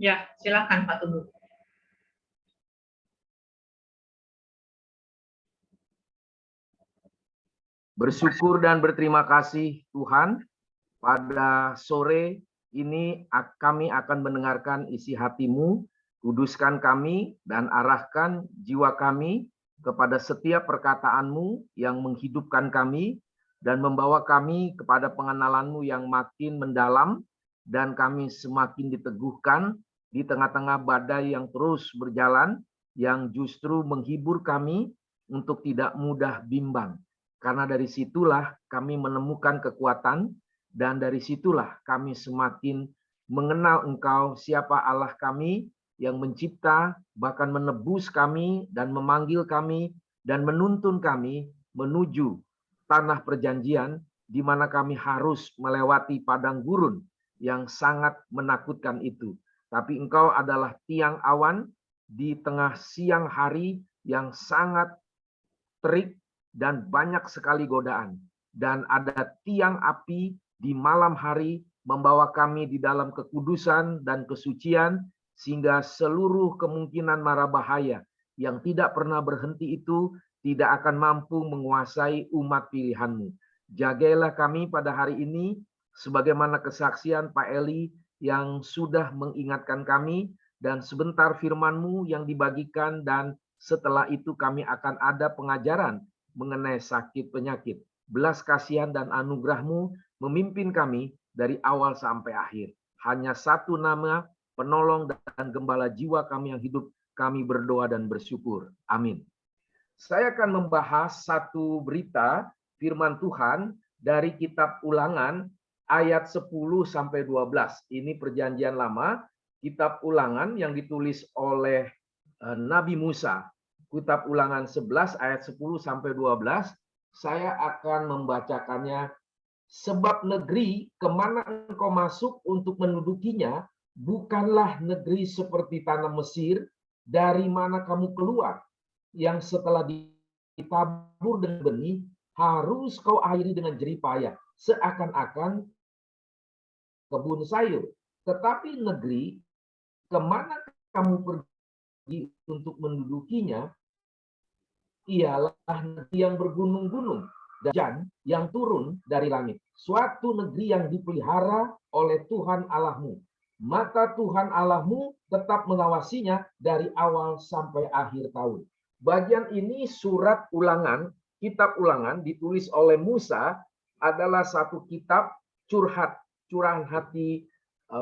Ya, silakan Pak Teguh. Bersyukur dan berterima kasih Tuhan, pada sore ini kami akan mendengarkan isi hati-Mu. Kuduskan kami dan arahkan jiwa kami kepada setiap perkataan-Mu yang menghidupkan kami dan membawa kami kepada pengenalan-Mu yang makin mendalam, dan kami semakin diteguhkan di tengah-tengah badai yang terus berjalan, yang justru menghibur kami untuk tidak mudah bimbang. Karena dari situlah kami menemukan kekuatan, dan dari situlah kami semakin mengenal Engkau, siapa Allah kami yang mencipta, bahkan menebus kami dan memanggil kami dan menuntun kami menuju tanah perjanjian, di mana kami harus melewati padang gurun yang sangat menakutkan itu. Tapi Engkau adalah tiang awan di tengah siang hari yang sangat terik dan banyak sekali godaan. Dan ada tiang api di malam hari membawa kami di dalam kekudusan dan kesucian, sehingga seluruh kemungkinan mara bahaya yang tidak pernah berhenti itu tidak akan mampu menguasai umat pilihan-Mu. Jagailah kami pada hari ini, sebagaimana kesaksian Pak Eli yang sudah mengingatkan kami, dan sebentar firman-Mu yang dibagikan, dan setelah itu kami akan ada pengajaran mengenai sakit penyakit. Belas kasihan dan anugerah-Mu memimpin kami dari awal sampai akhir. Hanya satu nama, penolong dan gembala jiwa kami yang hidup, kami berdoa dan bersyukur. Amin. Saya akan membahas satu berita firman Tuhan dari kitab Ulangan ayat 10-12. Ini perjanjian lama, kitab Ulangan yang ditulis oleh Nabi Musa. Kitab Ulangan 11 ayat 10-12. Saya akan membacakannya. Sebab negeri kemana engkau masuk untuk mendudukinya bukanlah negeri seperti tanah Mesir, dari mana kamu keluar, yang setelah ditabur dengan benih harus kau airi dengan jerih payah, seakan-akan kebun sayur. Tetapi negeri kemana kamu pergi untuk mendudukinya ialah negeri yang bergunung-gunung dan yang turun dari langit. Suatu negeri yang dipelihara oleh Tuhan Allahmu. Mata Tuhan Allahmu tetap mengawasinya dari awal sampai akhir tahun. Bagian ini surat Ulangan, kitab Ulangan ditulis oleh Musa, adalah satu kitab curahan hati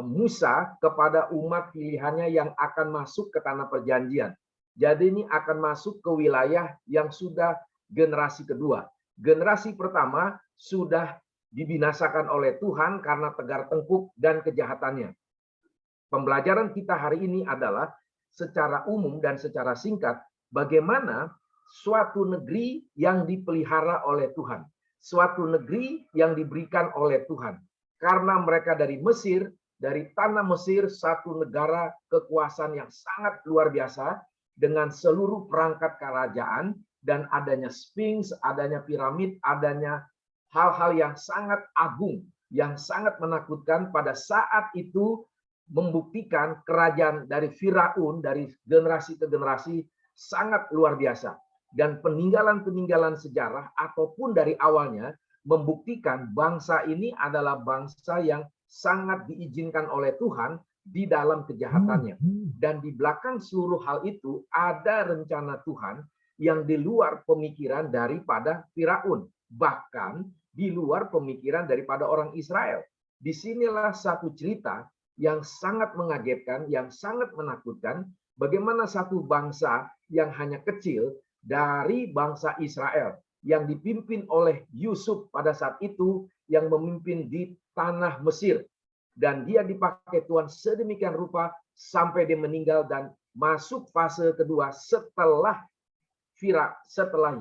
Musa kepada umat pilihannya yang akan masuk ke tanah perjanjian. Jadi ini akan masuk ke wilayah yang sudah generasi kedua. Generasi pertama sudah dibinasakan oleh Tuhan karena tegar tengkuk dan kejahatannya. Pembelajaran kita hari ini adalah secara umum dan secara singkat, bagaimana suatu negeri yang dipelihara oleh Tuhan. Suatu negeri yang diberikan oleh Tuhan. Karena mereka dari Mesir, dari tanah Mesir, satu negara kekuasaan yang sangat luar biasa, dengan seluruh perangkat kerajaan, dan adanya Sphinx, adanya piramid, adanya hal-hal yang sangat agung, yang sangat menakutkan pada saat itu, membuktikan kerajaan dari Firaun, dari generasi ke generasi, sangat luar biasa. Dan peninggalan-peninggalan sejarah ataupun dari awalnya membuktikan bangsa ini adalah bangsa yang sangat diizinkan oleh Tuhan di dalam kejahatannya. Dan di belakang seluruh hal itu ada rencana Tuhan yang di luar pemikiran daripada Firaun, bahkan di luar pemikiran daripada orang Israel. Disinilah satu cerita yang sangat mengagetkan, yang sangat menakutkan, bagaimana satu bangsa yang hanya kecil dari bangsa Israel, yang dipimpin oleh Yusuf pada saat itu, yang memimpin di tanah Mesir. Dan dia dipakai Tuhan sedemikian rupa sampai dia meninggal, dan masuk fase kedua setelah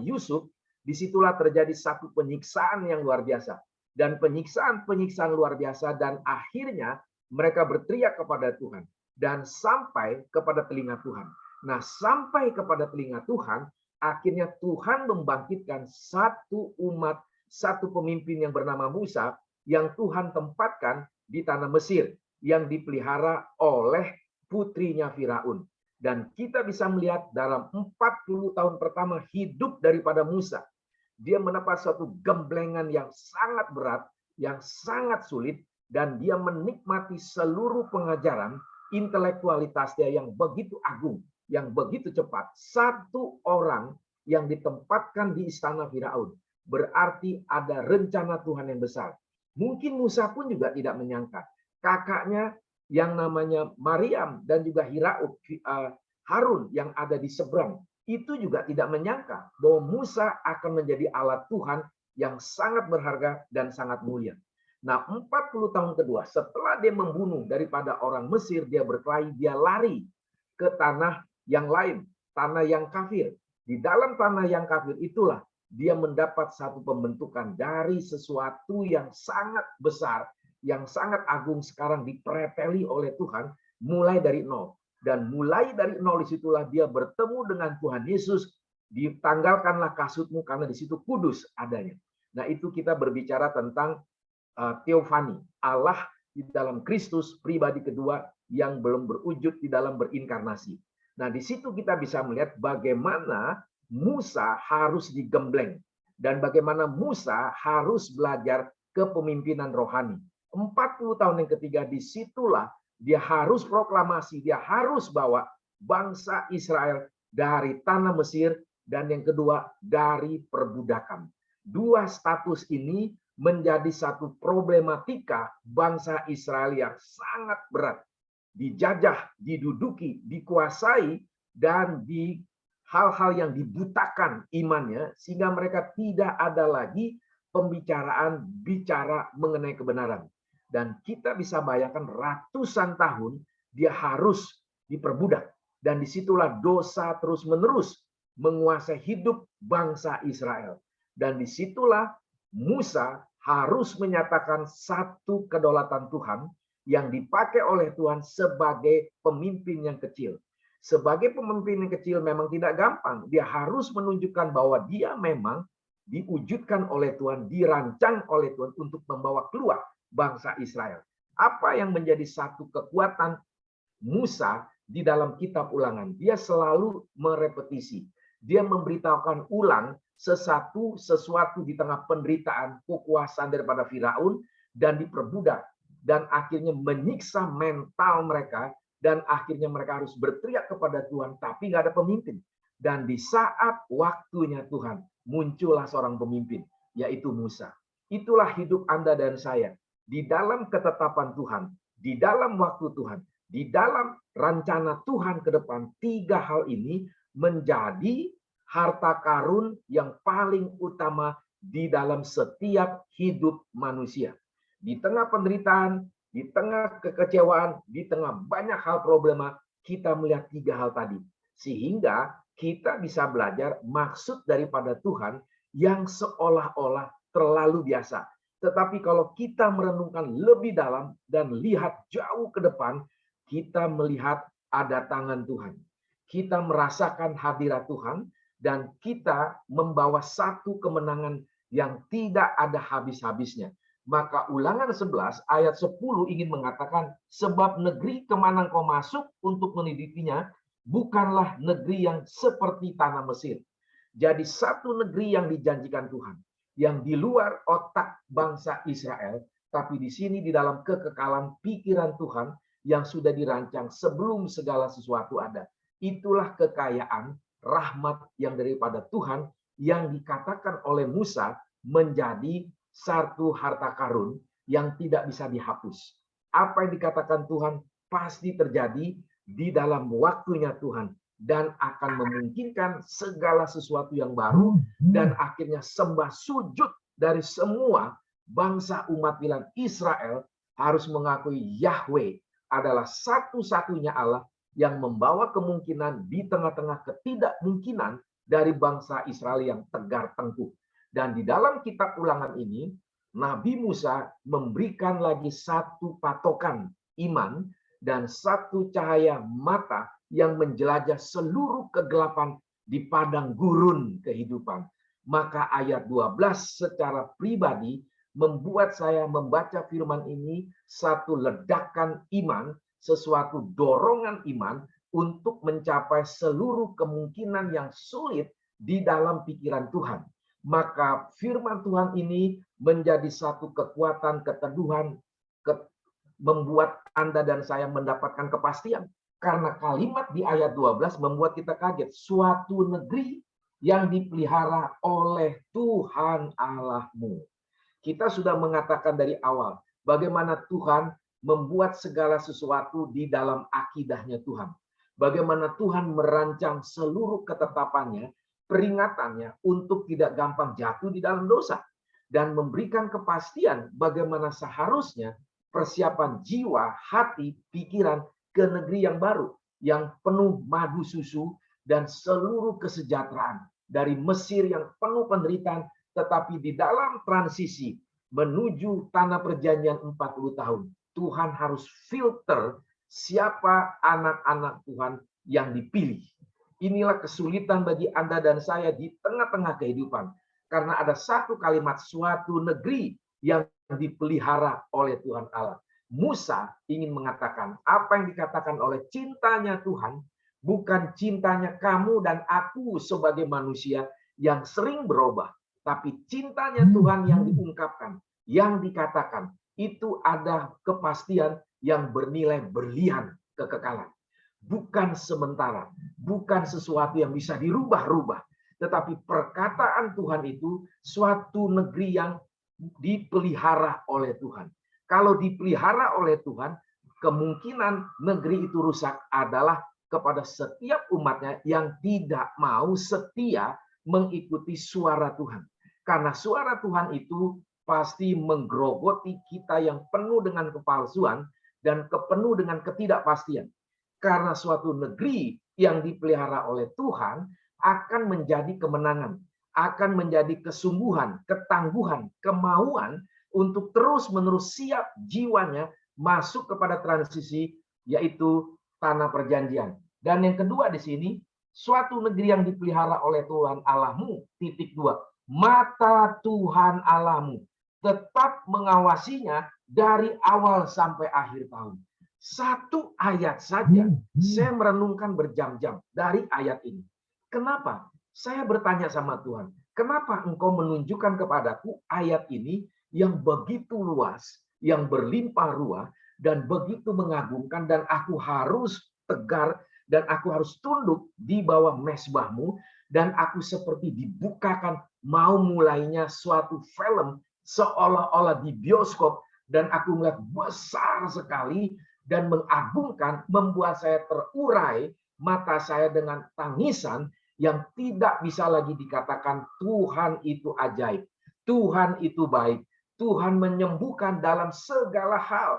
Yusuf. Disitulah terjadi satu penyiksaan yang luar biasa. Dan penyiksaan luar biasa, dan akhirnya mereka berteriak kepada Tuhan. Dan sampai kepada telinga Tuhan. Nah, sampai kepada telinga Tuhan, akhirnya Tuhan membangkitkan satu umat, satu pemimpin yang bernama Musa, yang Tuhan tempatkan di tanah Mesir, yang dipelihara oleh putrinya Firaun. Dan kita bisa melihat dalam 40 tahun pertama hidup daripada Musa, dia mendapat suatu gemblengan yang sangat berat, yang sangat sulit, dan dia menikmati seluruh pengajaran intelektualitas dia yang begitu agung, yang begitu cepat. Satu orang yang ditempatkan di istana Firaun, berarti ada rencana Tuhan yang besar. Mungkin Musa pun juga tidak menyangka. Kakaknya yang namanya Maryam dan juga Harun yang ada di seberang, itu juga tidak menyangka bahwa Musa akan menjadi alat Tuhan yang sangat berharga dan sangat mulia. Nah, 40 tahun kedua, setelah dia membunuh daripada orang Mesir, dia berkelahi, dia lari ke tanah yang lain, tanah yang kafir. Di dalam tanah yang kafir itulah dia mendapat satu pembentukan dari sesuatu yang sangat besar, yang sangat agung, sekarang dipreteli oleh Tuhan mulai dari nol. Dan mulai dari nol disitulah dia bertemu dengan Tuhan Yesus. Ditanggalkanlah kasutmu karena di situ kudus adanya. Nah, itu kita berbicara tentang teofani, Allah di dalam Kristus pribadi kedua yang belum berwujud di dalam berinkarnasi. Nah, di situ kita bisa melihat bagaimana Musa harus digembleng dan bagaimana Musa harus belajar kepemimpinan rohani. 40 tahun yang ketiga, disitulah dia harus proklamasi, dia harus bawa bangsa Israel dari tanah Mesir, dan yang kedua dari perbudakan. Dua status ini menjadi satu problematika bangsa Israel yang sangat berat. Dijajah, diduduki, dikuasai, dan di hal-hal yang dibutakan imannya, sehingga mereka tidak ada lagi pembicaraan bicara mengenai kebenaran. Dan kita bisa bayangkan ratusan tahun dia harus diperbudak. Dan disitulah dosa terus-menerus menguasai hidup bangsa Israel. Dan disitulah Musa harus menyatakan satu kedaulatan Tuhan yang dipakai oleh Tuhan sebagai pemimpin yang kecil. Sebagai pemimpin yang kecil memang tidak gampang. Dia harus menunjukkan bahwa dia memang diwujudkan oleh Tuhan, dirancang oleh Tuhan untuk membawa keluar bangsa Israel. Apa yang menjadi satu kekuatan Musa di dalam kitab Ulangan? Dia selalu merepetisi. Dia memberitahukan ulang sesuatu di tengah penderitaan, kekuasaan daripada Firaun, dan diperbudak. Dan akhirnya menyiksa mental mereka, dan akhirnya mereka harus berteriak kepada Tuhan, tapi nggak ada pemimpin. Dan di saat waktunya Tuhan, muncullah seorang pemimpin, yaitu Musa. Itulah hidup Anda dan saya. Di dalam ketetapan Tuhan, di dalam waktu Tuhan, di dalam rencana Tuhan ke depan, tiga hal ini menjadi harta karun yang paling utama di dalam setiap hidup manusia. Di tengah penderitaan, di tengah kekecewaan, di tengah banyak hal problema, kita melihat tiga hal tadi. Sehingga kita bisa belajar maksud daripada Tuhan yang seolah-olah terlalu biasa. Tetapi kalau kita merenungkan lebih dalam dan lihat jauh ke depan, kita melihat ada tangan Tuhan. Kita merasakan hadirat Tuhan, dan kita membawa satu kemenangan yang tidak ada habis-habisnya. Maka Ulangan 11 ayat 10 ingin mengatakan, sebab negeri kemana kau masuk untuk mendidikinya, bukanlah negeri yang seperti tanah Mesir. Jadi satu negeri yang dijanjikan Tuhan, yang di luar otak bangsa Israel, tapi di sini di dalam kekekalan pikiran Tuhan yang sudah dirancang sebelum segala sesuatu ada. Itulah kekayaan rahmat yang daripada Tuhan yang dikatakan oleh Musa menjadi satu harta karun yang tidak bisa dihapus. Apa yang dikatakan Tuhan pasti terjadi di dalam waktunya Tuhan, dan akan memungkinkan segala sesuatu yang baru, dan akhirnya sembah sujud dari semua bangsa umat pilihan Israel harus mengakui Yahweh adalah satu-satunya Allah yang membawa kemungkinan di tengah-tengah ketidakmungkinan dari bangsa Israel yang tegar tengkuk. Dan di dalam kitab Ulangan ini, Nabi Musa memberikan lagi satu patokan iman dan satu cahaya mata yang menjelajah seluruh kegelapan di padang gurun kehidupan. Maka ayat 12 secara pribadi membuat saya membaca firman ini satu ledakan iman, sesuatu dorongan iman untuk mencapai seluruh kemungkinan yang sulit di dalam pikiran Tuhan. Maka firman Tuhan ini menjadi satu kekuatan keteduhan, membuat Anda dan saya mendapatkan kepastian. Karena kalimat di ayat 12 membuat kita kaget. Suatu negeri yang dipelihara oleh Tuhan Allahmu. Kita sudah mengatakan dari awal bagaimana Tuhan membuat segala sesuatu di dalam akidahnya Tuhan. Bagaimana Tuhan merancang seluruh ketetapannya, peringatannya untuk tidak gampang jatuh di dalam dosa. Dan memberikan kepastian bagaimana seharusnya persiapan jiwa, hati, pikiran ke negeri yang baru, yang penuh madu susu dan seluruh kesejahteraan. Dari Mesir yang penuh penderitaan, tetapi di dalam transisi menuju tanah perjanjian 40 tahun, Tuhan harus filter siapa anak-anak Tuhan yang dipilih. Inilah kesulitan bagi Anda dan saya di tengah-tengah kehidupan. Karena ada satu kalimat, suatu negeri yang dipelihara oleh Tuhan Allah. Musa ingin mengatakan apa yang dikatakan oleh cintanya Tuhan, bukan cintanya kamu dan aku sebagai manusia yang sering berubah, tapi cintanya Tuhan yang diungkapkan, yang dikatakan, itu ada kepastian yang bernilai berlian kekekalan. Bukan sementara, bukan sesuatu yang bisa dirubah-rubah, tetapi perkataan Tuhan itu suatu negeri yang dipelihara oleh Tuhan. Kalau dipelihara oleh Tuhan, kemungkinan negeri itu rusak adalah kepada setiap umatnya yang tidak mau setia mengikuti suara Tuhan. Karena suara Tuhan itu pasti menggerogoti kita yang penuh dengan kepalsuan dan penuh dengan ketidakpastian. Karena suatu negeri yang dipelihara oleh Tuhan akan menjadi kemenangan, akan menjadi kesungguhan, ketangguhan, kemauan untuk terus-menerus siap jiwanya masuk kepada transisi, yaitu tanah perjanjian. Dan yang kedua di sini, suatu negeri yang dipelihara oleh Tuhan Allahmu, titik 2. Mata Tuhan Allahmu tetap mengawasinya dari awal sampai akhir tahun. Satu ayat saja, saya merenungkan berjam-jam dari ayat ini. Kenapa? Saya bertanya sama Tuhan, kenapa engkau menunjukkan kepadaku ayat ini yang begitu luas, yang berlimpah ruah, dan begitu mengagumkan, dan aku harus tegar, dan aku harus tunduk di bawah mezbahmu, dan aku seperti dibukakan mau mulainya suatu film seolah-olah di bioskop, dan aku melihat besar sekali dan mengagumkan, membuat saya terurai mata saya dengan tangisan yang tidak bisa lagi dikatakan Tuhan itu ajaib, Tuhan itu baik, Tuhan menyembuhkan dalam segala hal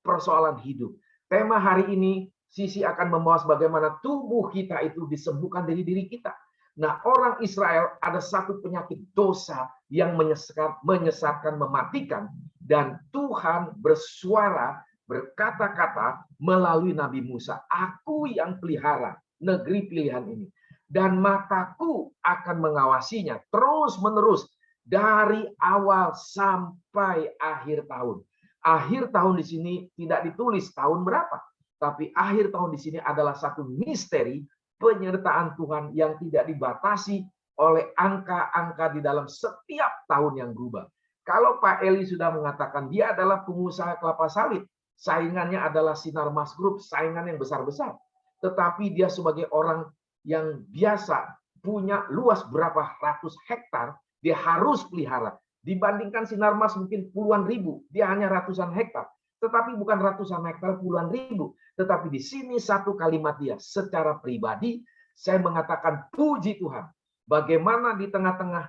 persoalan hidup. Tema hari ini, Sisi akan membahas bagaimana tubuh kita itu disembuhkan dari diri kita. Nah, orang Israel ada satu penyakit dosa yang menyesatkan, mematikan, dan Tuhan bersuara, berkata-kata melalui Nabi Musa, aku yang pelihara negeri pilihan ini, dan mataku akan mengawasinya terus-menerus dari awal sampai akhir tahun. Akhir tahun di sini tidak ditulis tahun berapa, tapi akhir tahun di sini adalah satu misteri penyertaan Tuhan yang tidak dibatasi oleh angka-angka di dalam setiap tahun yang berubah. Kalau Pak Eli sudah mengatakan dia adalah pengusaha kelapa sawit, saingannya adalah Sinarmas Group, saingan yang besar-besar. Tetapi dia sebagai orang yang biasa punya luas berapa ratus hektar, dia harus pelihara. Dibandingkan Sinarmas mungkin puluhan ribu, dia hanya ratusan hektar. Tetapi bukan ratusan hektar, puluhan ribu. Tetapi di sini satu kalimat dia, secara pribadi, saya mengatakan puji Tuhan. Bagaimana di tengah-tengah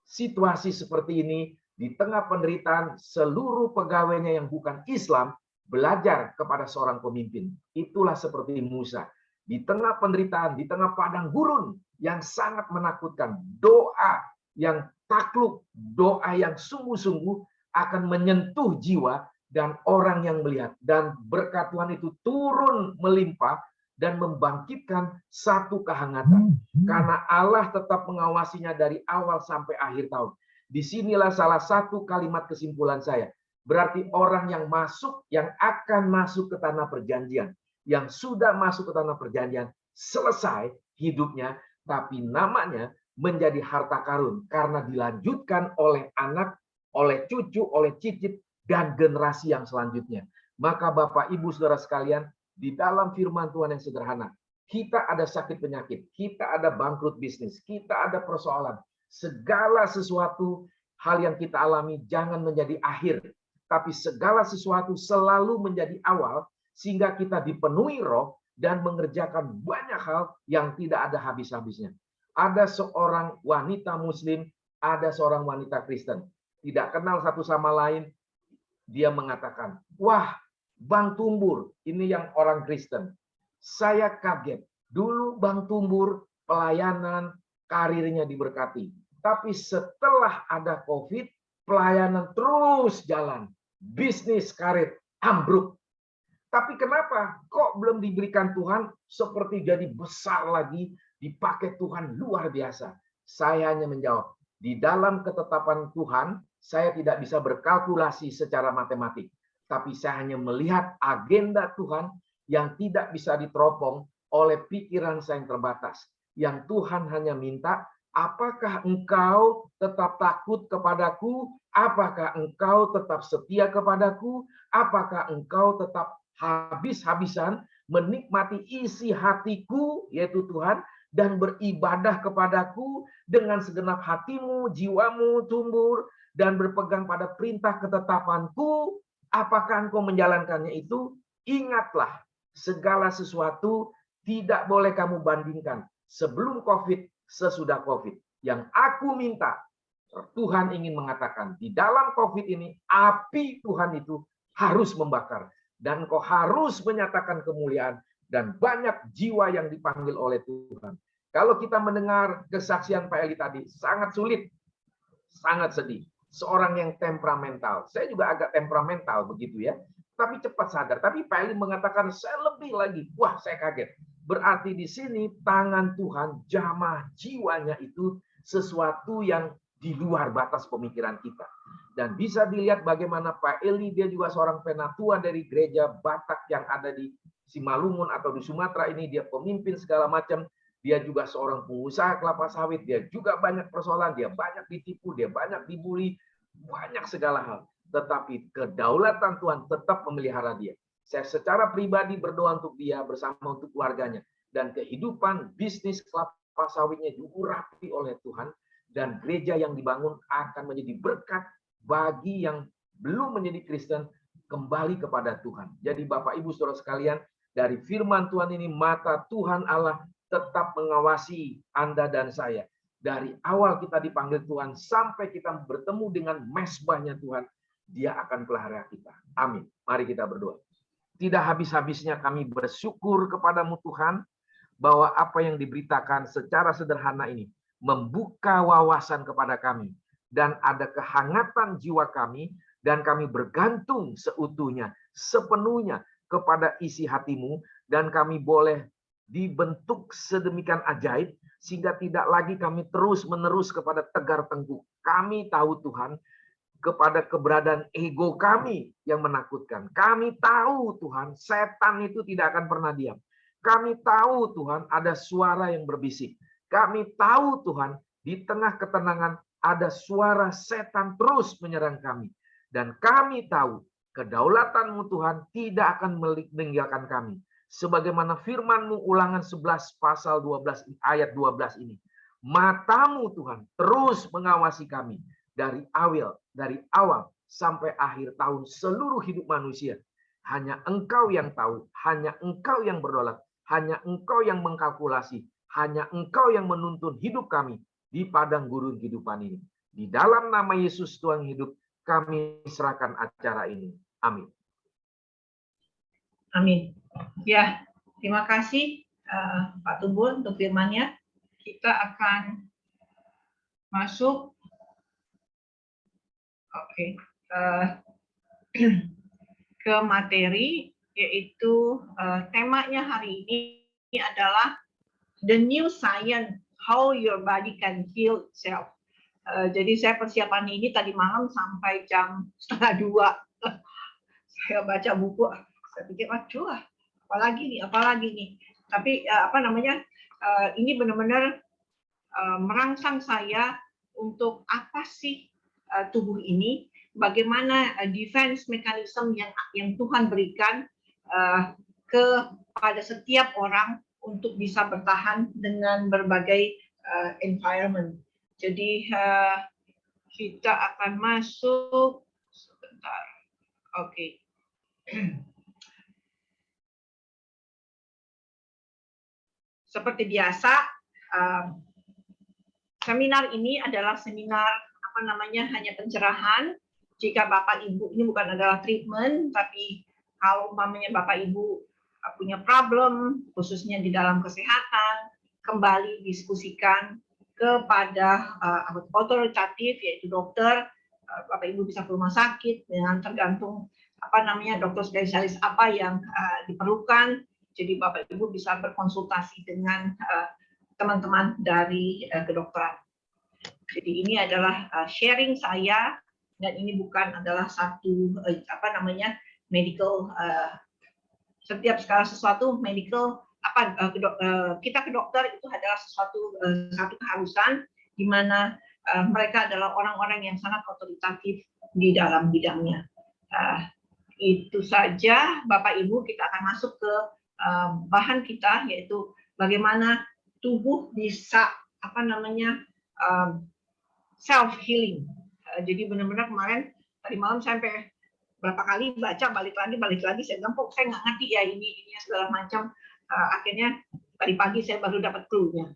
situasi seperti ini, di tengah penderitaan, seluruh pegawainya yang bukan Islam, belajar kepada seorang pemimpin. Itulah seperti Musa. Di tengah penderitaan, di tengah padang gurun yang sangat menakutkan, doa yang takluk, doa yang sungguh-sungguh akan menyentuh jiwa dan orang yang melihat. Dan berkat Tuhan itu turun melimpah dan membangkitkan satu kehangatan. Karena Allah tetap mengawasinya dari awal sampai akhir tahun. Disinilah salah satu kalimat kesimpulan saya. Berarti orang yang akan masuk ke tanah perjanjian, yang sudah masuk ke tanah perjanjian, selesai hidupnya, tapi namanya menjadi harta karun karena dilanjutkan oleh anak, oleh cucu, oleh cicit, dan generasi yang selanjutnya. Maka Bapak, Ibu, Saudara sekalian, di dalam firman Tuhan yang sederhana, kita ada sakit penyakit, kita ada bangkrut bisnis, kita ada persoalan. Segala sesuatu hal yang kita alami jangan menjadi akhir, tapi segala sesuatu selalu menjadi awal, sehingga kita dipenuhi roh dan mengerjakan banyak hal yang tidak ada habis-habisnya. Ada seorang wanita Muslim, ada seorang wanita Kristen, tidak kenal satu sama lain. Dia mengatakan, wah, Bang Tumbur, ini yang orang Kristen. Saya kaget. Dulu Bang Tumbur pelayanan, karirnya diberkati. Tapi setelah ada COVID, pelayanan terus jalan. Bisnis, karir, ambruk. Tapi kenapa? Kok belum diberikan Tuhan seperti jadi besar lagi, dipakai Tuhan luar biasa? Saya hanya menjawab, di dalam ketetapan Tuhan, saya tidak bisa berkalkulasi secara matematik. Tapi saya hanya melihat agenda Tuhan yang tidak bisa diteropong oleh pikiran saya yang terbatas. Yang Tuhan hanya minta, apakah engkau tetap takut kepadaku? Apakah engkau tetap setia kepadaku? Apakah engkau tetap habis-habisan menikmati isi hatiku, yaitu Tuhan, dan beribadah kepadaku dengan segenap hatimu, jiwamu, Tumbur, dan berpegang pada perintah ketetapanku? Apakah engkau menjalankannya itu? Ingatlah, segala sesuatu tidak boleh kamu bandingkan sebelum COVID, sesudah COVID. Yang aku minta, Tuhan ingin mengatakan, di dalam COVID ini, api Tuhan itu harus membakar. Dan kau harus menyatakan kemuliaan, dan banyak jiwa yang dipanggil oleh Tuhan. Kalau kita mendengar kesaksian Pak Eli tadi, sangat sulit, sangat sedih. Seorang yang temperamental. Saya juga agak temperamental begitu ya. Tapi cepat sadar. Tapi Pak Eli mengatakan, saya lebih lagi. Wah, saya kaget. Berarti di sini tangan Tuhan, jamah jiwanya itu sesuatu yang di luar batas pemikiran kita. Dan bisa dilihat bagaimana Pak Eli, dia juga seorang penatua dari gereja Batak yang ada di Simalungun atau di Sumatera ini. Dia pemimpin segala macam. Dia juga seorang pengusaha kelapa sawit. Dia juga banyak persoalan. Dia banyak ditipu. Dia banyak dibully. Banyak segala hal. Tetapi kedaulatan Tuhan tetap memelihara dia. Saya secara pribadi berdoa untuk dia bersama untuk keluarganya. Dan kehidupan bisnis kelapa sawitnya diurapi oleh Tuhan. Dan gereja yang dibangun akan menjadi berkat bagi yang belum menjadi Kristen kembali kepada Tuhan. Jadi Bapak Ibu Saudara sekalian, dari firman Tuhan ini mata Tuhan Allah tetap mengawasi Anda dan saya. Dari awal kita dipanggil Tuhan sampai kita bertemu dengan mezbahnya Tuhan, Dia akan pelihara kita. Amin. Mari kita berdoa. Tidak habis-habisnya kami bersyukur kepadamu Tuhan, bahwa apa yang diberitakan secara sederhana ini membuka wawasan kepada kami, dan ada kehangatan jiwa kami, dan kami bergantung seutuhnya, sepenuhnya kepada isi hatimu, dan kami boleh dibentuk sedemikian ajaib, sehingga tidak lagi kami terus-menerus kepada tegar tengkuk. Kami tahu Tuhan, kepada keberadaan ego kami yang menakutkan. Kami tahu Tuhan, setan itu tidak akan pernah diam. Kami tahu Tuhan, ada suara yang berbisik. Kami tahu Tuhan, di tengah ketenangan ada suara setan terus menyerang kami. Dan kami tahu, kedaulatanmu Tuhan tidak akan meninggalkan kami. Sebagaimana firman-Mu Ulangan 11 pasal 12 ayat 12 ini. Matamu Tuhan terus mengawasi kami dari awal sampai akhir tahun seluruh hidup manusia. Hanya Engkau yang tahu, hanya Engkau yang berdaulat, hanya Engkau yang mengkalkulasi, hanya Engkau yang menuntun hidup kami di padang gurun kehidupan ini. Di dalam nama Yesus Tuhan hidup, kami serahkan acara ini. Amin. Amin. Ya, terima kasih Pak Tumbul untuk firman-Nya. Kita akan masuk ke materi, yaitu temanya hari ini adalah The New Science, How Your Body Can Heal Itself. Jadi saya persiapan ini tadi malam sampai jam 1:30 Saya baca buku, saya pikir, "Aduh, apalagi nih." Tapi, ini benar-benar, merangsang saya untuk apa sih, tubuh ini, bagaimana, defense mechanism yang Tuhan berikan, kepada setiap orang untuk bisa bertahan dengan berbagai, environment. Jadi, kita akan masuk sebentar, oke. Seperti biasa, seminar ini adalah seminar hanya pencerahan. Jika Bapak Ibu ini bukan adalah treatment, tapi kalau umpamanya Bapak Ibu punya problem, khususnya di dalam kesehatan, kembali diskusikan kepada otoritatif, yaitu dokter. Bapak Ibu bisa ke rumah sakit dengan tergantung dokter spesialis apa yang diperlukan. Jadi Bapak Ibu bisa berkonsultasi dengan teman-teman dari kedokteran. Jadi ini adalah sharing saya, dan ini bukan adalah satu medical, setiap segala sesuatu medical kita ke dokter itu adalah satu keharusan, di mana mereka adalah orang-orang yang sangat otoritatif di dalam bidangnya. Itu saja Bapak Ibu, kita akan masuk ke bahan kita, yaitu bagaimana tubuh bisa self healing. Jadi benar-benar kemarin tadi malam sampai berapa kali baca, balik lagi, saya bilang kok saya nggak ngerti ya ini segala macam. Akhirnya tadi pagi saya baru dapat clue-nya.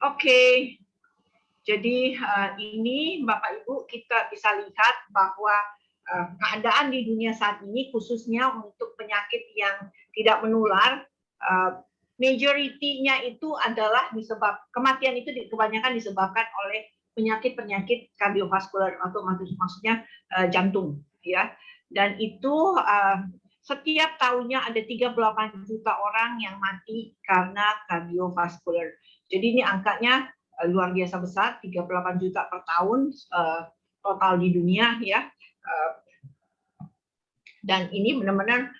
Oke. Jadi ini Bapak Ibu, kita bisa lihat bahwa keadaan di dunia saat ini, khususnya untuk penyakit yang tidak menular, majority-nya itu adalah kematian itu kebanyakan disebabkan oleh penyakit-penyakit kardiovaskular, atau maksudnya jantung, ya. Dan itu setiap tahunnya ada 38 juta orang yang mati karena kardiovaskular. Jadi ini angkanya luar biasa besar, 38 juta per tahun total di dunia, ya. Dan ini benar-benar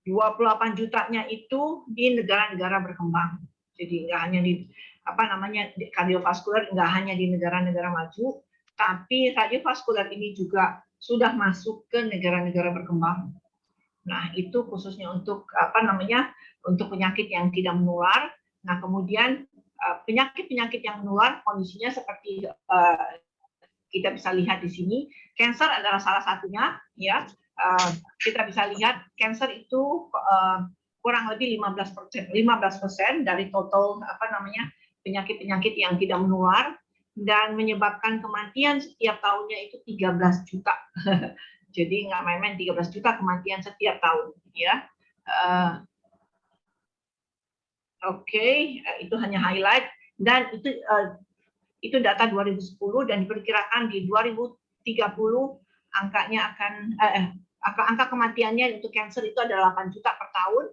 28 jutanya itu di negara-negara berkembang. Jadi nggak hanya di kardiovaskular, nggak hanya di negara-negara maju, tapi kardiovaskular ini juga sudah masuk ke negara-negara berkembang. Nah, itu khususnya untuk untuk penyakit yang tidak menular. Nah, kemudian penyakit-penyakit yang menular kondisinya seperti kita bisa lihat di sini. Cancer adalah salah satunya, ya. Kita bisa lihat cancer itu kurang lebih 15% dari total penyakit-penyakit yang tidak menular, dan menyebabkan kematian setiap tahunnya itu 13 juta. Jadi nggak main-main, 13 juta kematian setiap tahun, ya. Oke, itu hanya highlight, dan itu data 2010, dan diperkirakan di 2030 angkanya akan angka kematiannya untuk kanker itu adalah 8 juta per tahun,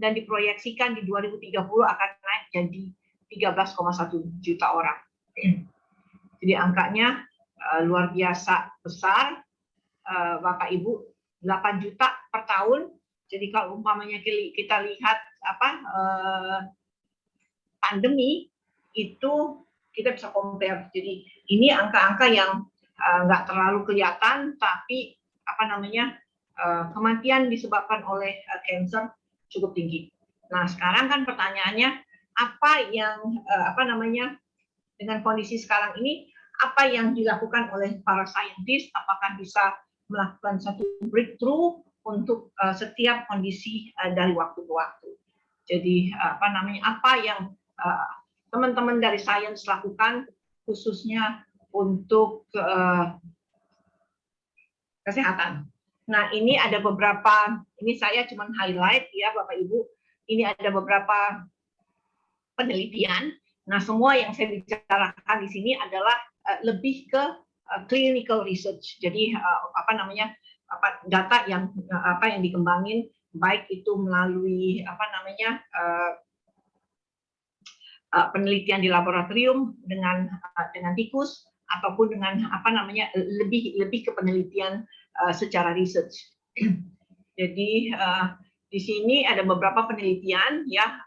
dan diproyeksikan di 2030 akan naik jadi 13,1 juta orang. Jadi angkanya luar biasa besar, Bapak Ibu, 8 juta per tahun. Jadi kalau umpamanya kita lihat pandemi itu, kita bisa compare. Jadi ini angka-angka yang nggak terlalu kelihatan, tapi kematian disebabkan oleh kanker cukup tinggi. Nah, sekarang kan pertanyaannya, apa yang dengan kondisi sekarang ini, apa yang dilakukan oleh para saintis? Apakah bisa melakukan satu breakthrough untuk setiap kondisi dari waktu ke waktu? Jadi apa yang teman-teman dari sains lakukan khususnya untuk kesehatan. Nah, ini ada beberapa, ini saya cuma highlight, ya Bapak Ibu, ini ada beberapa penelitian. Nah, semua yang saya bicarakan di sini adalah lebih ke clinical research. Jadi data yang dikembangin, baik itu melalui penelitian di laboratorium dengan tikus ataupun dengan lebih ke penelitian secara research. Jadi di sini ada beberapa penelitian ya,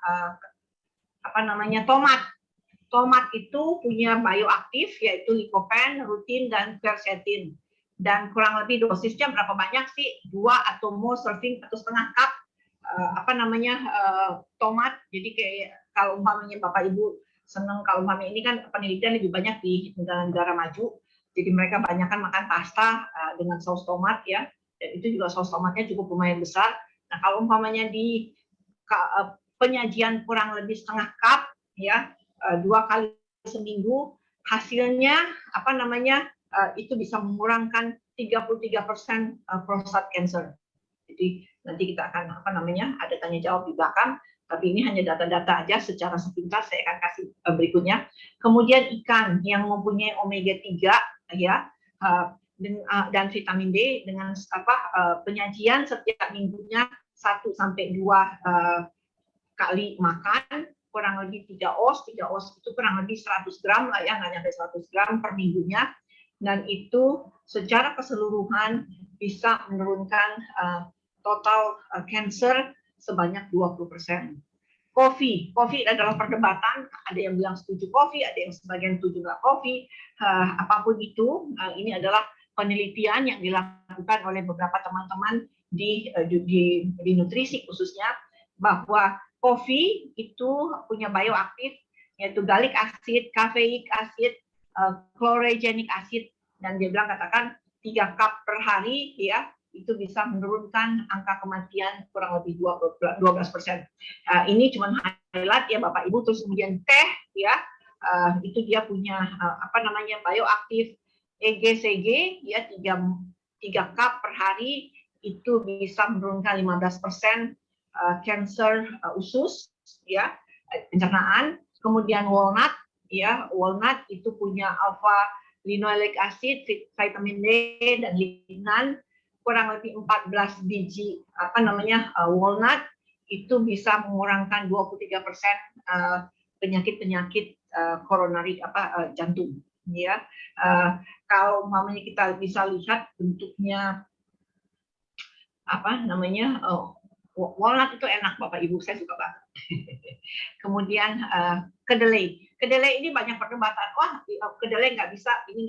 tomat itu punya bioaktif yaitu lycopene, rutin dan quercetin. Dan kurang lebih dosisnya berapa banyak sih? 2 atau more serving atau setengah cup tomat. Jadi kayak kalau umpamanya Bapak Ibu senang, kalau umpamanya ini kan penelitian lebih banyak di negara-negara maju. Jadi mereka banyakkan makan pasta dengan saus tomat ya. Dan itu juga saus tomatnya cukup lumayan besar. Nah, kalau umpamanya di penyajian kurang lebih setengah cup ya, 2 kali seminggu, hasilnya itu bisa mengurangkan 33% prostat cancer. Jadi nanti kita akan ada tanya jawab di belakang, tapi ini hanya data-data aja secara sepintas saya akan kasih berikutnya. Kemudian ikan yang mempunyai omega 3 ya, dan vitamin D dengan penyajian setiap minggunya 1 sampai 2 kali makan, kurang lebih 3 oz itu kurang lebih 100 gram lah ya, nggak nyampe 100 gram per minggunya, dan itu secara keseluruhan bisa menurunkan total cancer sebanyak 20%. Kopi adalah perdebatan, ada yang bilang setuju kopi, ada yang sebagian setuju nggak kopi, apapun itu, ini adalah penelitian yang dilakukan oleh beberapa teman-teman di nutrisi khususnya, bahwa kopi itu punya bioaktif yaitu gallic acid, caffeic acid, chlorogenic acid, dan dia bilang katakan 3 cup per hari ya, itu bisa menurunkan angka kematian kurang lebih 12%. Ini cuma highlight ya Bapak Ibu. Terus kemudian teh ya, itu dia punya bioaktif EGCG ya, 3 cup per hari itu bisa menurunkan 15% cancer usus ya, pencernaan. Kemudian walnut ya, walnut itu punya alpha linoleic acid, vitamin D dan lignan, kurang lebih 14 biji walnut itu bisa mengurangkan 23% penyakit koronari jantung ya. Kalau umpamanya kita bisa lihat bentuknya walnut itu enak Bapak Ibu, saya suka banget. Kemudian kedelai ini banyak perdebatan, wah kedelai nggak bisa, ini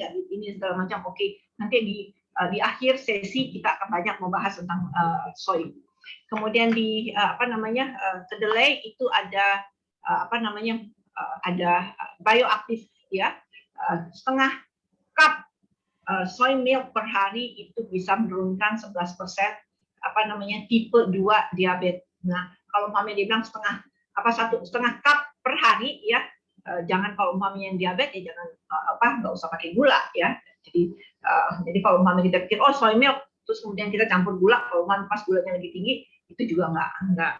segala macam. Oke, nanti di akhir sesi kita akan banyak membahas tentang soy. Kemudian di kedelai itu ada ada bioaktif ya, setengah cup soy milk per hari itu bisa menurunkan 11% tipe 2 diabetes. Nah, kalau umpamanya dibilang setengah cup per hari ya, jangan kalau umpamanya yang diabetes ya jangan nggak usah pakai gula ya. Jadi kalau umpamanya kita pikir soy milk terus kemudian kita campur gula, kalau pas gulanya lagi tinggi itu juga nggak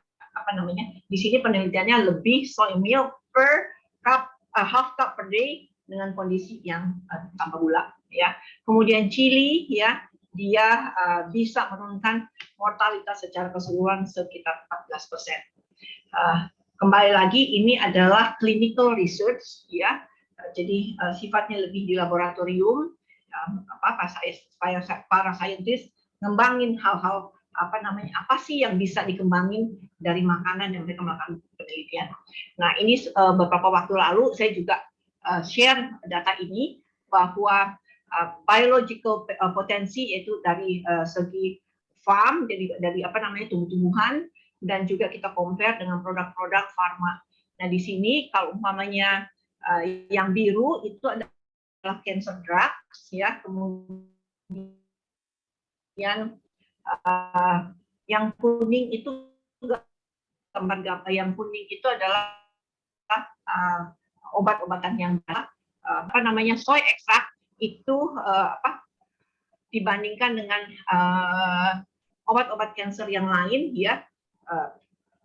di sini penelitiannya lebih soy milk per cup, half cup per day dengan kondisi yang tanpa gula ya. Kemudian chili ya, dia bisa menurunkan mortalitas secara keseluruhan sekitar 14%. Kembali lagi, ini adalah clinical research ya, jadi sifatnya lebih di laboratorium. Para saintis ngembangin hal-hal apa sih yang bisa dikembangin dari makanan yang mereka melakukan penelitian. Nah, ini beberapa waktu lalu saya juga share data ini bahwa biological potensi yaitu dari segi farm, jadi dari tumbuh-tumbuhan, dan juga kita compare dengan produk-produk farma. Nah, di sini kalau umpamanya yang biru itu adalah cancer drugs ya, kemudian yang kuning itu adalah obat-obatan yang soy extract itu dibandingkan dengan obat-obat cancer yang lain ya,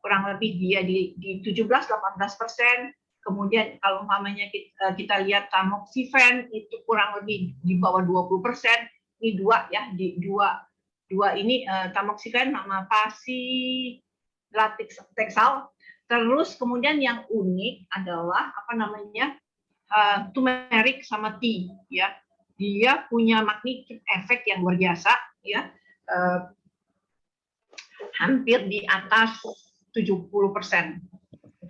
kurang lebih dia di 17-18%. Kemudian kalau umpamanya kita lihat tamoxifen itu kurang lebih di bawah 20%. Ini dua ya, di dua ini tamoxifen sama pasilantexal Terus kemudian yang unik adalah apa namanya turmeric sama tea, ya. Dia punya magnitude efek yang luar biasa, ya. Hampir di atas 70%. 70%.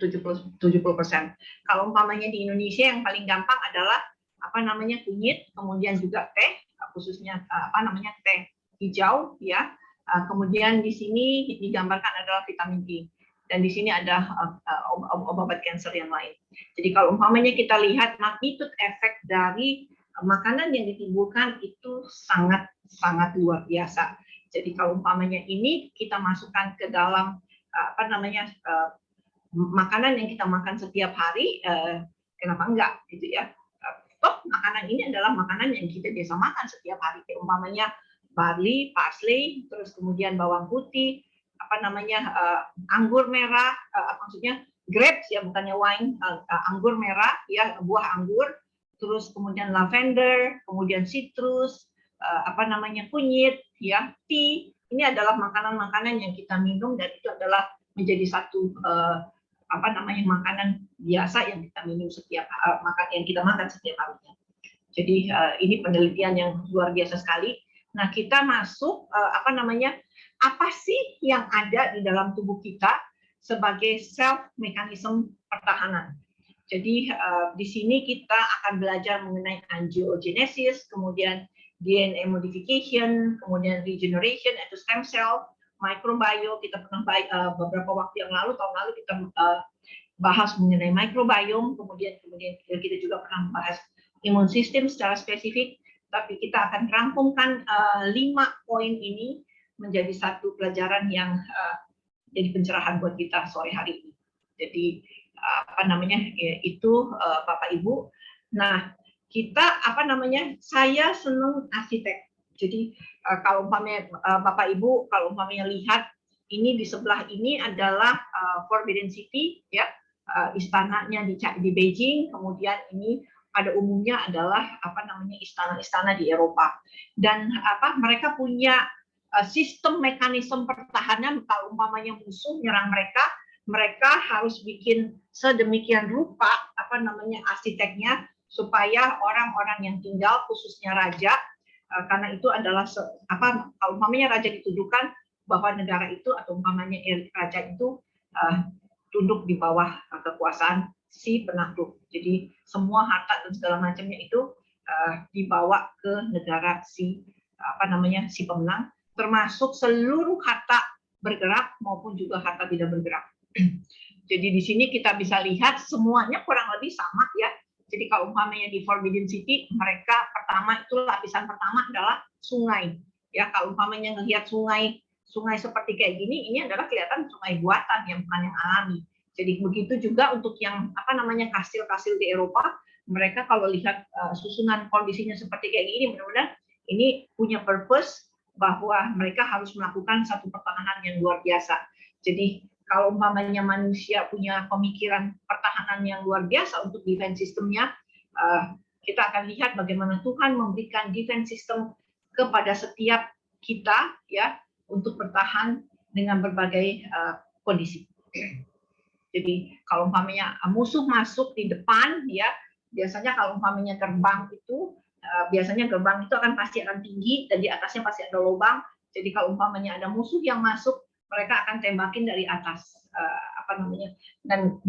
Kalau umpamanya di Indonesia yang paling gampang adalah apa namanya kunyit, kemudian juga teh, khususnya apa namanya teh hijau, ya. Kemudian di sini digambarkan adalah vitamin D, dan di sini ada obat kanker yang lain. Jadi kalau umpamanya kita lihat magnitude efek dari makanan yang ditimbulkan itu sangat luar biasa. Jadi kalau umpamanya ini kita masukkan ke dalam apa namanya makanan yang kita makan setiap hari, kenapa enggak gitu ya? Toh makanan ini adalah makanan yang kita biasa makan setiap hari, kayak umpamanya barley, parsley, terus kemudian bawang putih, apa namanya anggur merah, maksudnya grapes ya, bukannya wine, anggur merah ya, buah anggur, terus kemudian lavender, kemudian citrus, apa namanya kunyit, ya, tea. Ini adalah makanan-makanan yang kita minum dan itu adalah menjadi satu apa namanya makanan biasa yang kita minum setiap yang kita makan setiap harinya. Jadi ini penelitian yang luar biasa sekali. Nah, kita masuk apa namanya apa sih yang ada di dalam tubuh kita sebagai self mechanism pertahanan. Jadi di sini kita akan belajar mengenai angiogenesis, kemudian DNA modification, kemudian regeneration atau stem cell, microbiome. Kita pernah beberapa waktu yang lalu, tahun lalu kita bahas mengenai microbiome, kemudian kita juga pernah bahas imun sistem secara spesifik, tapi kita akan rangkumkan 5 poin ini menjadi satu pelajaran yang jadi pencerahan buat kita sore hari ini. Jadi apa namanya itu Bapak Ibu. Nah, kita apa namanya saya senang arsitek. Jadi kalau umpamanya Bapak Ibu kalau umpamanya lihat ini di sebelah ini adalah Forbidden City, ya, istananya di Beijing. Kemudian ini pada umumnya adalah apa namanya istana-istana di Eropa, dan apa mereka punya sistem mekanisme pertahanan. Kalau umpamanya musuh nyerang mereka harus bikin sedemikian rupa apa namanya arsiteknya supaya orang-orang yang tinggal khususnya raja, karena itu adalah apa kalau umpamanya raja dituduhkan bahwa negara itu atau umpamanya raja itu tunduk di bawah kekuasaan si penakluk. Jadi semua harta dan segala macamnya itu dibawa ke negara si apa namanya si pemenang, termasuk seluruh harta bergerak maupun juga harta tidak bergerak. Jadi di sini kita bisa lihat semuanya kurang lebih sama, ya. Jadi kalau umpamanya di Forbidden City, mereka pertama itu lapisan pertama adalah sungai. Ya, kalau umpamanya ngelihat sungai seperti kayak gini, ini adalah kelihatan sungai buatan yang bukan yang alami. Jadi begitu juga untuk yang apa namanya kastil-kastil di Eropa, mereka kalau lihat susunan kondisinya seperti kayak gini, benar-benar ini punya purpose bahwa mereka harus melakukan satu pertahanan yang luar biasa. Jadi kalau umpamanya manusia punya pemikiran pertahanan yang luar biasa untuk defense sistemnya, kita akan lihat bagaimana Tuhan memberikan defense system kepada setiap kita, ya, untuk bertahan dengan berbagai kondisi. Jadi kalau umpamanya musuh masuk di depan, ya, biasanya kalau umpamanya gerbang itu biasanya gerbang itu pasti akan tinggi dan di atasnya pasti ada lubang. Jadi kalau umpamanya ada musuh yang masuk, mereka akan tembakin dari atas apa namanya. Dan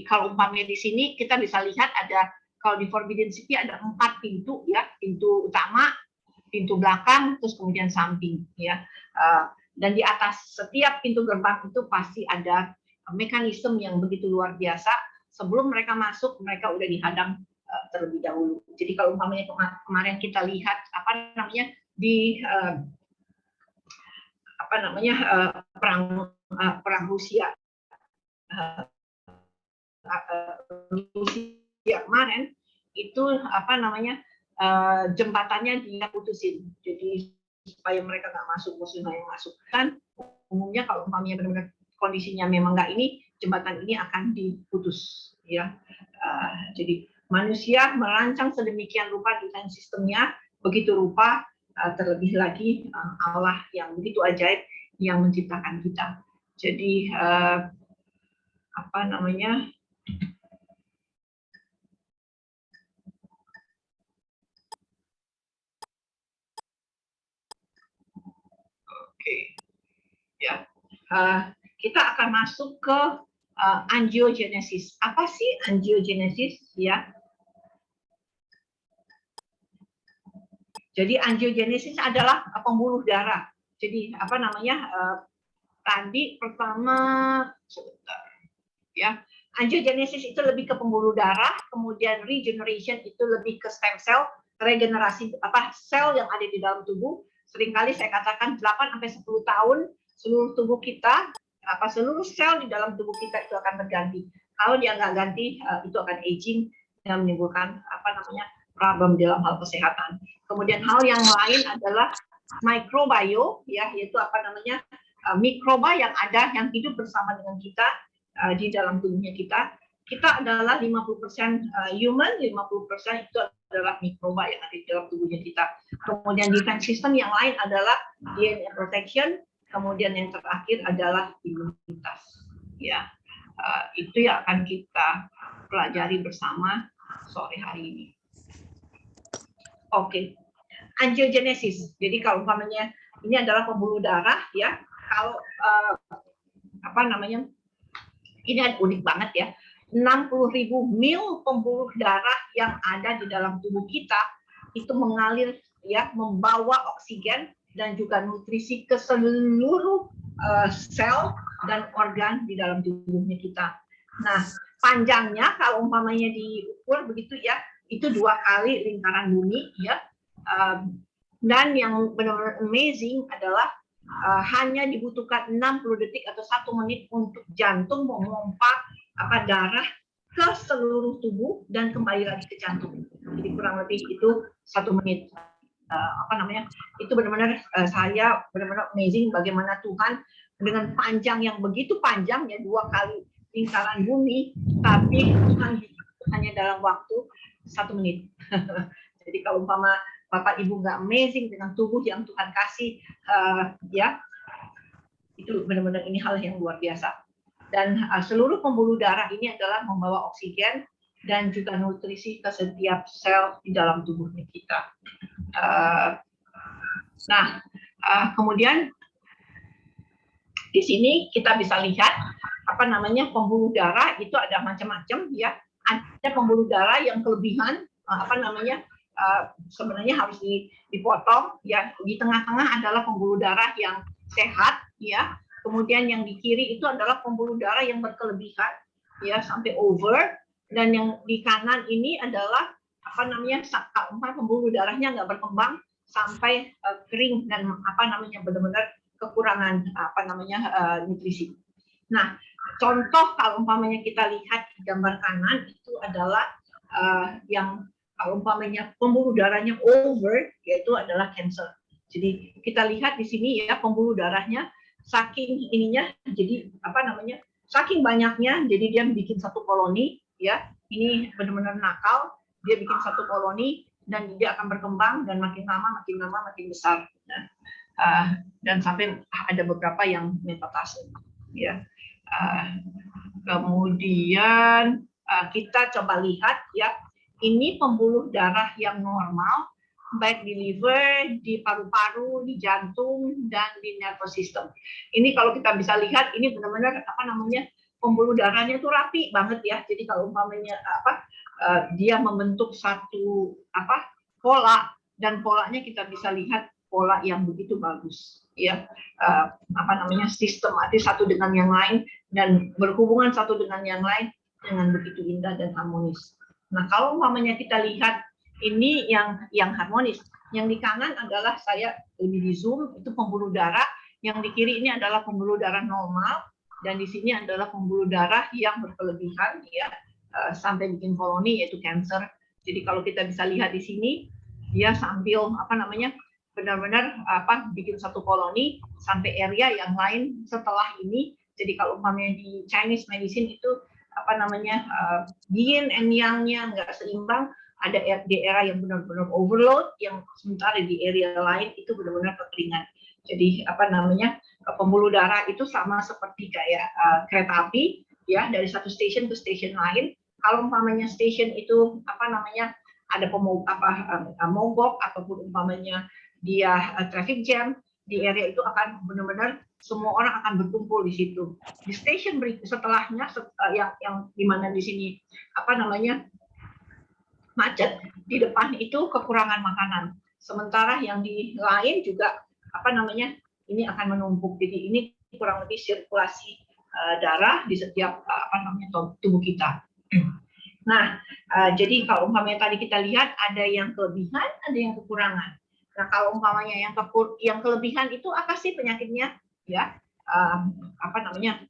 kalau umpamanya di sini kita bisa lihat ada, kalau di Forbidden City ada 4 pintu, ya, pintu utama, pintu belakang, terus kemudian samping, ya. Dan di atas setiap pintu gerbang itu pasti ada mekanisme yang begitu luar biasa. Sebelum mereka masuk, mereka udah dihadang terlebih dahulu. Jadi kalau umpamanya kemarin kita lihat apa namanya di apa namanya perang Rusia kemarin itu apa namanya jembatannya dia putusin. Jadi supaya mereka nggak masuk, musuhnya yang masuk. Kan umumnya kalau umpamanya benar-benar kondisinya memang nggak ini, jembatan ini akan diputus, ya. Jadi manusia merancang sedemikian rupa defense sistemnya, begitu rupa terlebih lagi Allah yang begitu ajaib yang menciptakan kita. Jadi apa namanya, oke, ya. Kita akan masuk ke angiogenesis. Apa sih angiogenesis? Ya. Jadi angiogenesis adalah pembuluh darah. Jadi apa namanya? Tadi pertama, sebentar, ya. Angiogenesis itu lebih ke pembuluh darah, kemudian regeneration itu lebih ke stem cell, regenerasi sel yang ada di dalam tubuh. Seringkali saya katakan 8-10 tahun seluruh tubuh kita, seluruh sel di dalam tubuh kita itu akan berganti. Kalau dia nggak ganti, itu akan aging dan menimbulkan problem dalam hal kesehatan. Kemudian hal yang lain adalah microbiome, ya, yaitu mikroba yang ada yang hidup bersama dengan kita di dalam tubuhnya kita. Kita adalah 50% human, 50% itu adalah mikroba yang ada di dalam tubuhnya kita. Kemudian defense system yang lain adalah DNA protection, kemudian yang terakhir adalah imunitas. Ya, itu yang akan kita pelajari bersama sore hari ini. Oke, angiogenesis. Jadi kalau umpamanya ini adalah pembuluh darah, ya. Kalau ini unik banget ya. 60.000 mil pembuluh darah yang ada di dalam tubuh kita itu mengalir, ya, membawa oksigen dan juga nutrisi ke seluruh sel dan organ di dalam tubuhnya kita. Nah, panjangnya kalau umpamanya diukur begitu ya, itu 2 kali lingkaran bumi, ya. Dan yang benar-benar amazing adalah hanya dibutuhkan 60 detik atau 1 menit untuk jantung memompa darah ke seluruh tubuh dan kembali lagi ke jantung. Jadi kurang lebih itu 1 menit. Itu benar-benar saya benar-benar amazing bagaimana Tuhan dengan panjang yang begitu panjang, ya, 2 kali lingkaran bumi, tapi Tuhan hanya dalam waktu 1 menit. Jadi kalau umpama Bapak Ibu nggak amazing dengan tubuh yang Tuhan kasih, ya, itu benar-benar ini hal yang luar biasa. Dan seluruh pembuluh darah ini adalah membawa oksigen dan juga nutrisi ke setiap sel di dalam tubuhnya kita. Kemudian di sini kita bisa lihat pembuluh darah itu ada macam-macam, ya. Ada pembuluh darah yang kelebihan, sebenarnya harus dipotong, ya. Di tengah-tengah adalah pembuluh darah yang sehat, ya. Kemudian yang di kiri itu adalah pembuluh darah yang berkelebihan, ya, sampai over. Dan yang di kanan ini adalah pembuluh darahnya nggak berkembang sampai kering dan benar-benar kekurangan nutrisi. Nah, contoh kalau umpamanya kita lihat di gambar kanan itu adalah yang kalau umpamanya pembuluh darahnya over, yaitu adalah cancer. Jadi kita lihat di sini, ya, pembuluh darahnya saking ininya, jadi saking banyaknya, jadi dia bikin satu koloni, ya. Ini benar-benar nakal, dia bikin satu koloni dan dia akan berkembang dan makin lama makin besar. Dan sampai ada beberapa yang metastase, ya. Kemudian kita coba lihat, ya, ini pembuluh darah yang normal, baik di liver, di paru-paru, di jantung, dan di nervous system. Ini kalau kita bisa lihat, ini benar-benar pembuluh darahnya itu rapi banget, ya. Jadi kalau umpamanya dia membentuk satu pola, dan polanya kita bisa lihat pola yang begitu bagus, ya. Sistematis satu dengan yang lain dan berhubungan satu dengan yang lain dengan begitu indah dan harmonis. Nah, kalau umpamanya kita lihat ini yang harmonis. Yang di kanan adalah saya lebih di zoom, itu pembuluh darah. Yang di kiri ini adalah pembuluh darah normal, dan di sini adalah pembuluh darah yang berkelebihan, ya, sampai bikin koloni, yaitu cancer. Jadi kalau kita bisa lihat di sini, dia sambil benar-benar bikin satu koloni sampai area yang lain setelah ini. Jadi kalau umpamanya di Chinese medicine itu yin and yang-nya nggak seimbang, ada di era yang benar-benar overload, yang sementara di area lain itu benar-benar kekeringan. Jadi pembuluh darah itu sama seperti kayak kereta api, ya, dari satu stasiun ke stasiun lain. Kalau umpamanya stasiun itu apa namanya ada mogok ataupun umpamanya dia traffic jam, di area itu akan benar-benar semua orang akan berkumpul di situ. Di stasiun setelahnya yang di mana di sini apa namanya macet, di depan itu kekurangan makanan. Sementara yang di lain juga apa namanya ini akan menumpuk. Jadi ini kurang lebih sirkulasi darah di setiap apa namanya tubuh kita. Nah, jadi kalau umpamanya tadi kita lihat ada yang kelebihan, ada yang kekurangan. Nah, kalau umpamanya yang kelebihan itu apa sih penyakitnya? Ya, apa namanya?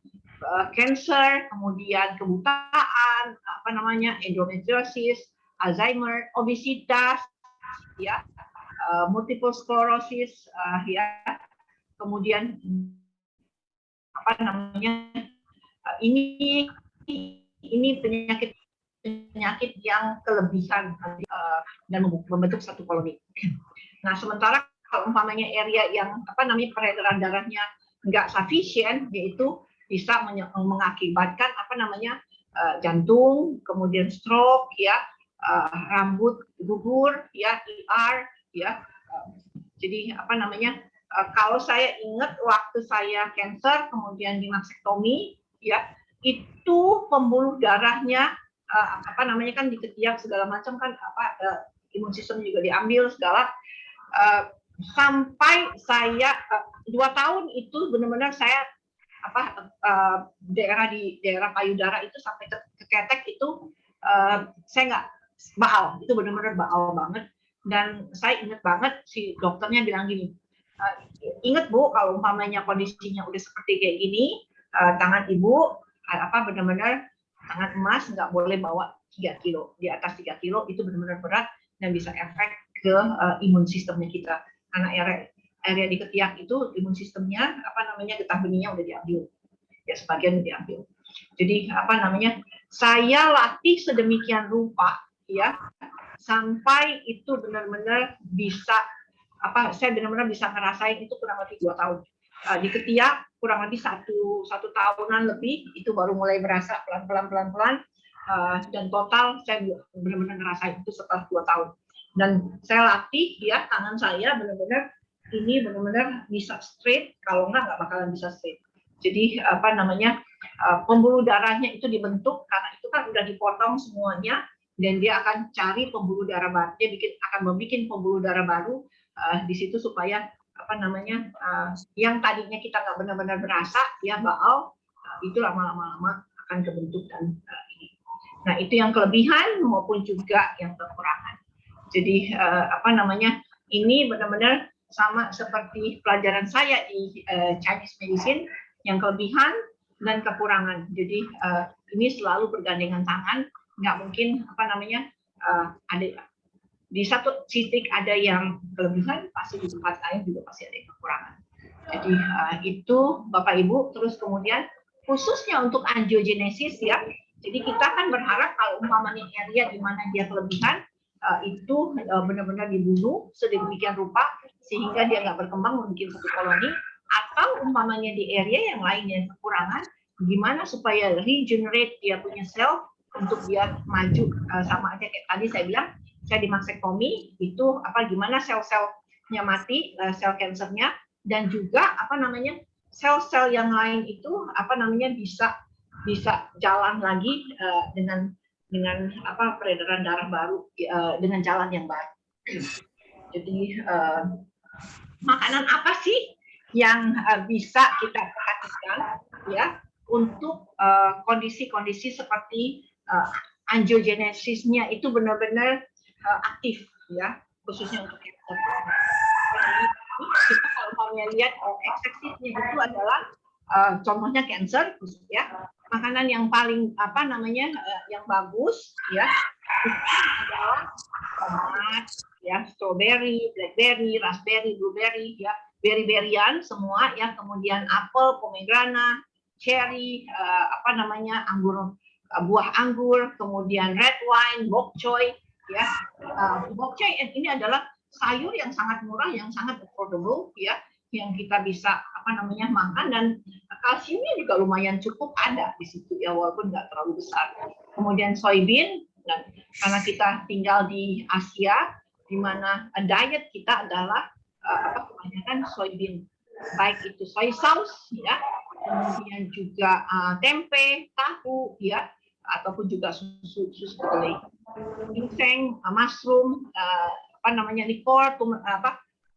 Cancer, kemudian kebutaan, apa namanya? Endometriosis, Alzheimer, obesitas, ya, multiple sclerosis, ya, kemudian apa namanya? Ini penyakit yang kelebihan dan membentuk satu koloni. Nah, sementara kalau umpamanya area yang apa namanya peredaran darahnya nggak sufficient, yaitu bisa mengakibatkan apa namanya jantung, kemudian stroke, ya, rambut gugur, ya, ER, ya. Jadi apa namanya kalau saya ingat waktu saya cancer kemudian di mastektomi, ya, itu pembuluh darahnya apa namanya kan di ketiak segala macam kan apa imun sistem juga diambil segala sampai saya 2 tahun itu benar-benar saya apa daerah payudara itu sampai ke ketek itu saya nggak baal, itu benar-benar baal banget. Dan saya ingat banget si dokternya bilang gini, ingat Bu, kalau umpamanya kondisinya udah seperti kayak gini, tangan Ibu apa benar-benar tangan emas nggak boleh bawa 3 kilo, di atas 3 kilo itu benar-benar berat dan bisa efek ke imun sistemnya kita. Karena area di ketiak itu imun sistemnya apa namanya getah benihnya udah diambil, ya sebagian diambil. Jadi apa namanya saya latih sedemikian rupa, ya, sampai itu benar-benar bisa apa saya benar-benar bisa ngerasain itu kurang lebih 2 tahun. Di ketiak kurang lebih satu tahunan lebih itu baru mulai berasa pelan-pelan dan total saya benar-benar ngerasain itu setelah 2 tahun. Dan saya latih ya tangan saya benar-benar ini benar-benar bisa straight, kalau nggak bakalan bisa straight. Jadi apa namanya pembuluh darahnya itu dibentuk karena itu kan udah dipotong semuanya dan dia akan cari pembuluh darah baru, dia akan membuat pembuluh darah baru di situ supaya apa namanya yang tadinya kita nggak benar-benar berasa ya baal itu lama-lama akan kebentuk dan ini. Nah itu yang kelebihan maupun juga yang kekurangan. Jadi apa namanya ini benar-benar sama seperti pelajaran saya di Chinese medicine yang kelebihan dan kekurangan. Jadi ini selalu bergandengan tangan, nggak mungkin apa namanya ada di satu titik ada yang kelebihan, pasti di tempat lain juga pasti ada yang kekurangan. Jadi itu Bapak Ibu, terus kemudian khususnya untuk angiogenesis ya. Jadi kita kan berharap kalau umpamanya area di mana dia kelebihan itu benar-benar dibunuh sedemikian rupa sehingga dia nggak berkembang membuat satu koloni, atau umpamanya di area yang lain yang kekurangan, gimana supaya regenerate dia punya sel untuk dia maju sama aja kayak tadi saya bilang. Saya di mastektomi itu apa gimana sel-selnya mati, sel kansernya, dan juga apa namanya sel-sel yang lain itu apa namanya bisa jalan lagi dengan apa peredaran darah baru dengan jalan yang baik. Jadi makanan apa sih yang bisa kita perhatikan ya untuk kondisi-kondisi seperti angiogenesisnya itu benar-benar aktif ya, khususnya untuk cancer. Kita kalau mau lihat eksesifnya itu adalah contohnya cancer ya, makanan yang paling apa namanya yang bagus ya itu adalah tomat ya, strawberry, blackberry, raspberry, blueberry ya, berry-berryan semua ya, kemudian apel, pomegranate, cherry, apa namanya anggur, buah anggur, kemudian red wine, bok choy ya. Bok choy ini adalah sayur yang sangat murah, yang sangat affordable ya, yang kita bisa makan, dan kalsiumnya juga lumayan cukup ada di situ ya, walaupun nggak terlalu besar. Kemudian soybean, dan karena kita tinggal di Asia di mana diet kita adalah kebanyakan soybean, baik itu soy sauce ya, kemudian juga tempe, tahu ya, ataupun juga susu kedelai, ginseng, mushroom, liquor,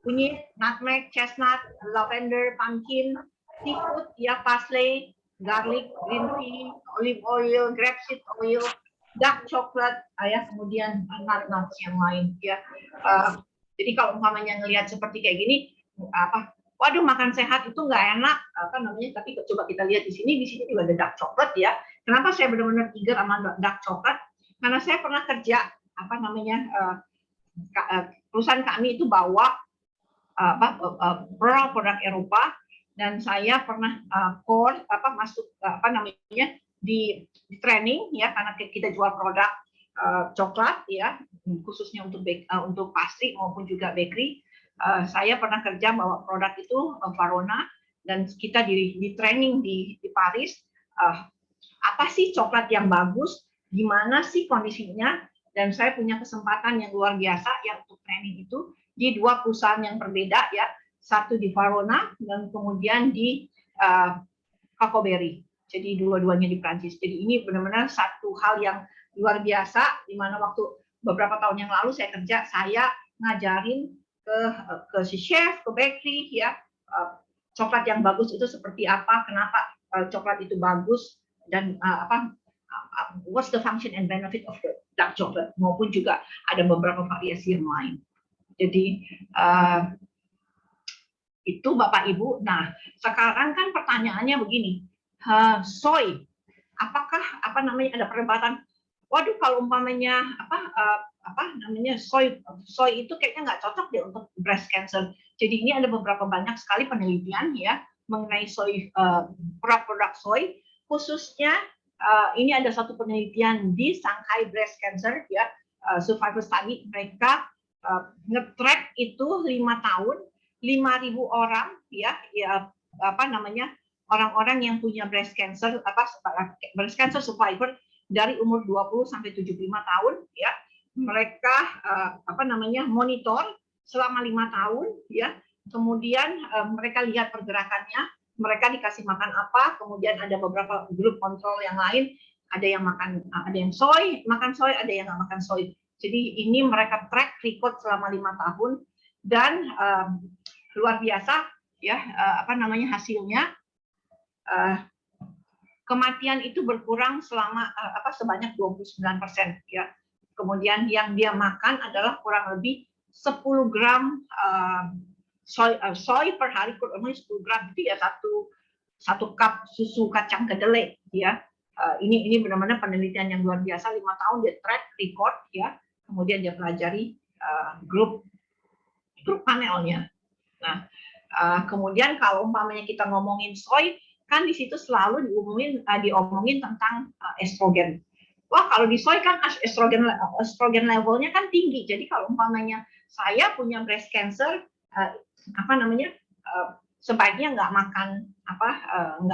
kunyit, nutmeg, chestnut, lavender, pumpkin, seafood, ya, parsley, garlic, green tea, olive oil, grapeseed oil, dark chocolate, ya, kemudian nuts yang lain, ya. Jadi kalau umpamanya ngelihat seperti kayak gini, waduh, makan sehat itu nggak enak, tapi coba kita lihat di sini juga ada dark chocolate ya. Kenapa saya benar-benar eager sama dark chocolate? Karena saya pernah kerja, perusahaan kami itu bawa produk Eropa, dan saya pernah masuk di training ya, karena kita jual produk coklat ya, khususnya untuk pastry maupun juga bakery. Saya pernah kerja bawa produk itu Varona, dan kita di training di Paris, apa sih coklat yang bagus, gimana sih kondisinya, dan saya punya kesempatan yang luar biasa ya untuk training itu di 2 perusahaan yang berbeda ya, satu di Varona dan kemudian di Cacoberry. Jadi dua-duanya di Prancis. Jadi ini benar-benar satu hal yang luar biasa, di mana waktu beberapa tahun yang lalu saya kerja, saya ngajarin ke si chef, ke bakery ya, coklat yang bagus itu seperti apa, kenapa coklat itu bagus, dan what's the function and benefit of the dark chocolate, maupun juga ada beberapa variasi yang lain. Jadi itu Bapak Ibu. Nah, sekarang kan pertanyaannya begini, soy, apakah ada perdebatan? Waduh, kalau umpamanya soy itu kayaknya nggak cocok deh untuk breast cancer. Jadi ini ada beberapa banyak sekali penelitian ya mengenai soy, produk soy, khususnya ini ada satu penelitian di Shanghai Breast Cancer ya, survivor study. Mereka nge-track itu 5 tahun, 5.000 orang ya, orang-orang yang punya breast cancer, breast cancer survivor dari umur 20 sampai 75 tahun ya. Mereka monitor selama 5 tahun ya. Kemudian mereka lihat pergerakannya, mereka dikasih makan apa, kemudian ada beberapa grup kontrol yang lain, ada yang makan, ada yang makan soy, ada yang nggak makan soy. Jadi ini mereka track record selama 5 tahun, dan luar biasa ya, hasilnya, kematian itu berkurang selama sebanyak 29% ya. Kemudian yang dia makan adalah kurang lebih 10 gram soy per hari, kurang lebih 10 gram itu ya, satu cup susu kacang kedelai ya. Ini benar-benar penelitian yang luar biasa, 5 tahun dia track record ya. Kemudian dia pelajari grup panelnya. Nah, kemudian kalau umpamanya kita ngomongin soy, kan di situ selalu diomongin tentang estrogen. Wah, kalau di soy kan estrogen levelnya kan tinggi. Jadi kalau umpamanya saya punya breast cancer, sebaiknya nggak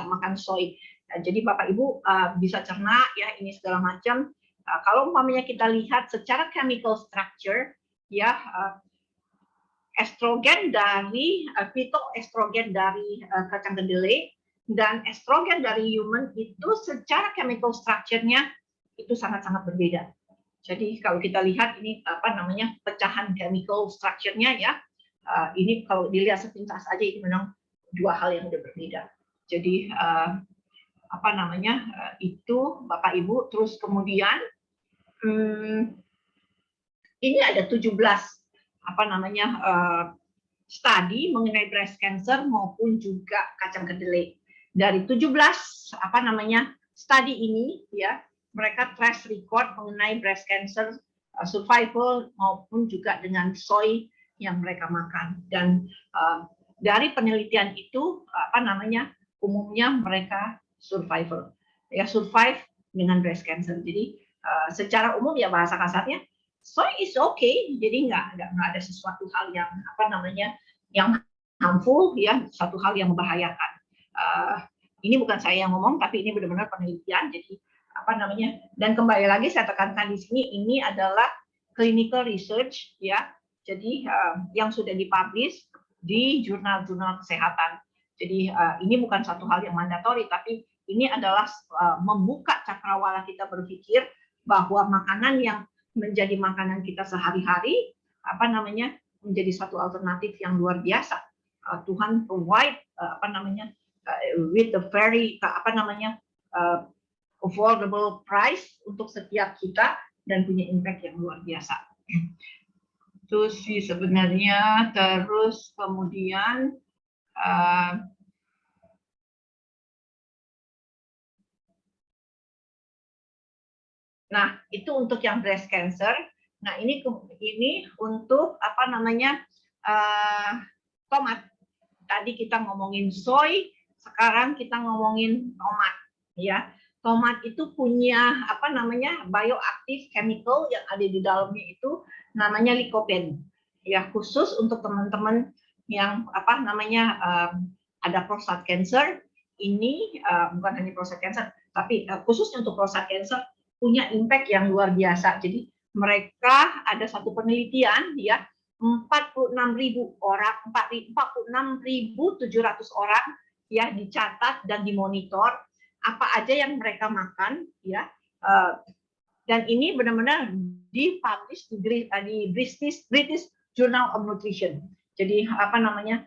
makan soy. Jadi Bapak Ibu bisa cerna ya ini segala macam. Kalau umpamanya kita lihat secara chemical structure ya, estrogen dari fitoestrogen dari kacang kedelai dan estrogen dari human itu secara chemical structure-nya itu sangat-sangat berbeda. Jadi kalau kita lihat ini pecahan chemical structure-nya ya, ini kalau dilihat sepintas aja ini memang 2 hal yang udah berbeda. Jadi itu Bapak Ibu. Terus kemudian ini ada 17 studi mengenai breast cancer maupun juga kacang kedelai. Dari 17 studi ini ya, mereka track record mengenai breast cancer survival maupun juga dengan soy yang mereka makan. Dan dari penelitian itu umumnya mereka survive dengan breast cancer. Jadi secara umum ya, bahasa kasarnya soy is okay, jadi nggak ada sesuatu hal yang yang harmful, ya, satu hal yang membahayakan. Ini bukan saya yang ngomong, tapi ini benar-benar penelitian. Jadi apa namanya? Dan kembali lagi saya tekankan di sini, ini adalah clinical research, ya. Jadi yang sudah dipublish di jurnal-jurnal kesehatan. Jadi ini bukan satu hal yang mandatori, tapi ini adalah membuka cakrawala kita berpikir bahwa makanan yang menjadi makanan kita sehari-hari, apa namanya, menjadi satu alternatif yang luar biasa. Tuhan provide apa namanya, with the very apa namanya, affordable price untuk setiap kita dan punya impact yang luar biasa. Itu sih sebenarnya. Terus kemudian nah, itu untuk yang breast cancer. Nah, ini untuk apa namanya, tomat. Tadi kita ngomongin soy, sekarang kita ngomongin tomat, ya. Tomat itu punya apa namanya, bioactive chemical yang ada di dalamnya itu namanya lycopene. Ya, khusus untuk teman-teman yang apa namanya, ada prostat cancer. Ini bukan hanya prostat cancer, tapi khususnya untuk prostat cancer punya impact yang luar biasa. Jadi mereka ada satu penelitian, ya, 46.000 orang, 46.700 orang, ya, dicatat dan dimonitor apa aja yang mereka makan, ya, dan ini benar-benar dipublish di British Journal of Nutrition. Jadi apa namanya,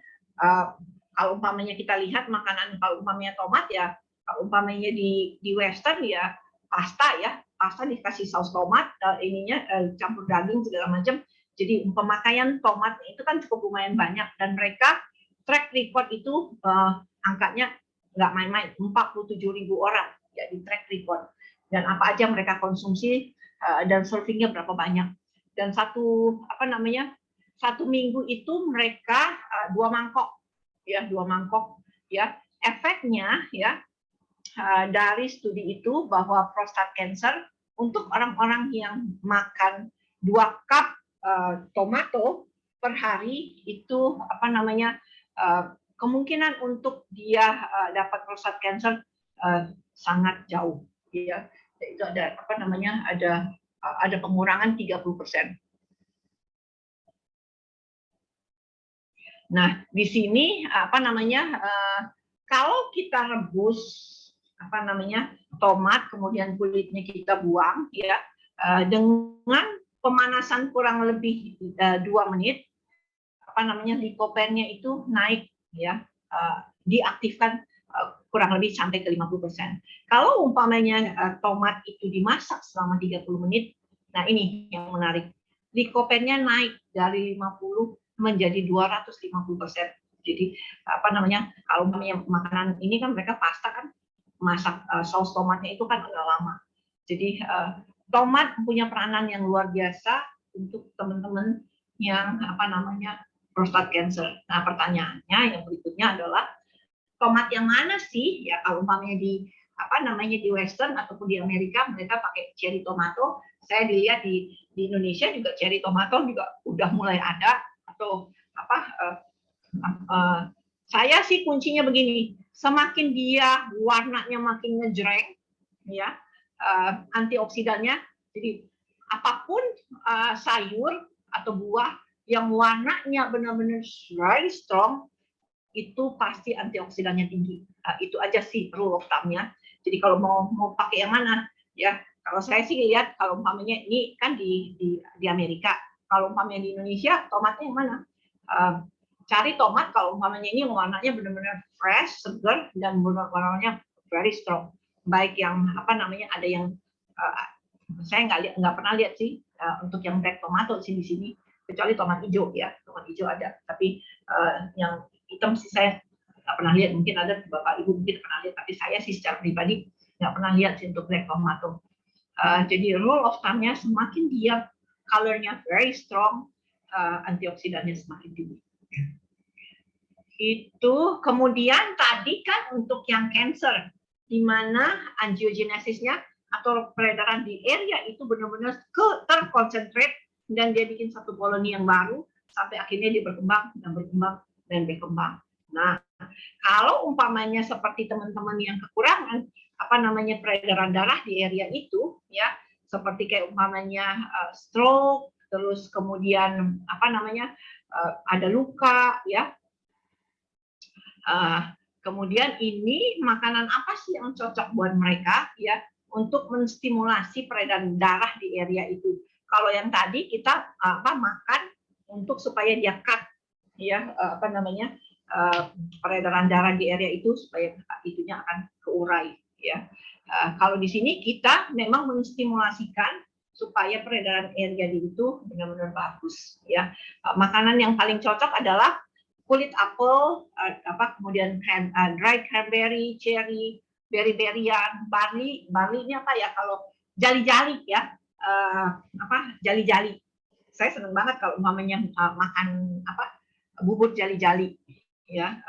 kalau umpamanya kita lihat makanan, kalau umpamanya tomat, ya, kalau umpamanya di Western, ya, pasta, ya, pasta dikasih saus tomat, ininya campur daging segala macam. Jadi pemakaian tomat itu kan cukup lumayan banyak, dan mereka track record itu angkanya nggak main-main, 47.000 orang, ya, di track record, dan apa aja mereka konsumsi dan servingnya berapa banyak. Dan satu apa namanya, satu minggu itu mereka 2 mangkok, ya, 2 mangkok, ya. Efeknya, ya, dari studi itu bahwa prostat cancer untuk orang-orang yang makan 2 cup tomato per hari itu apa namanya, kemungkinan untuk dia dapat prostat cancer sangat jauh, ya. Itu ada apa namanya, ada pengurangan 30%. Nah, di sini apa namanya, kalau kita rebus apa namanya, tomat, kemudian kulitnya kita buang, ya, dengan pemanasan kurang lebih 2 menit, apa namanya, likopennya itu naik, ya, diaktifkan kurang lebih sampai ke 50%. Kalau umpamanya tomat itu dimasak selama 30 menit, nah ini yang menarik, likopennya naik dari 50 menjadi 250%. Jadi apa namanya, kalau umpamanya makanan ini kan mereka pasta kan, masak saus tomatnya itu kan agak lama. Jadi tomat punya peranan yang luar biasa untuk teman-teman yang apa namanya, prostat cancer. Nah, pertanyaannya yang berikutnya adalah tomat yang mana sih, ya, kalau umpamanya di apa namanya, di Western ataupun di Amerika mereka pakai cherry tomato. Saya dilihat di Indonesia juga cherry tomato juga udah mulai ada, atau apa, saya sih kuncinya begini, semakin dia warnanya makin ngejreng, ya, antioksidannya. Jadi apapun sayur atau buah yang warnanya benar-benar very strong, itu pasti antioksidannya tinggi. Itu aja sih rule of thumb-nya. Jadi kalau mau pakai yang mana, ya, kalau saya sih lihat kalau umpamanya ini kan di Amerika, kalau umpamanya di Indonesia tomatnya yang mana? Cari tomat kalau umpamanya ini warnanya benar-benar fresh, segar, dan warnanya very strong. Baik yang apa namanya, ada yang saya nggak pernah lihat sih untuk yang black tomato sih di sini, kecuali tomat hijau, ya, tomat hijau ada, tapi yang hitam sih saya nggak pernah lihat. Mungkin ada bapak ibu mungkin pernah lihat, tapi saya sih secara pribadi nggak pernah lihat sih untuk black tomato. Jadi rule of thumb-nya semakin dia color-nya very strong, antioksidannya semakin tinggi. Itu kemudian tadi kan untuk yang cancer, di mana angiogenesisnya atau peredaran di area itu benar-benar terkonsentrate, dan dia bikin satu koloni yang baru sampai akhirnya dia berkembang dan berkembang dan berkembang. Nah, kalau umpamanya seperti teman-teman yang kekurangan peredaran darah di area itu, ya, seperti kayak umpamanya stroke, terus kemudian ada luka, ya. Kemudian ini makanan apa sih yang cocok buat mereka, ya, untuk menstimulasi peredaran darah di area itu. Kalau yang tadi kita makan untuk supaya dia cut, ya, peredaran darah di area itu supaya itunya akan keurai, ya. Kalau di sini kita memang menstimulasikan supaya peredaran area itu benar-benar bagus, ya. Makanan yang paling cocok adalah kulit apel, kemudian dry cranberry, cherry, berry-berryan, barley ini apa ya, kalau jali-jali, ya, jali-jali. Saya senang banget kalau umpamanya makan bubur jali-jali, ya.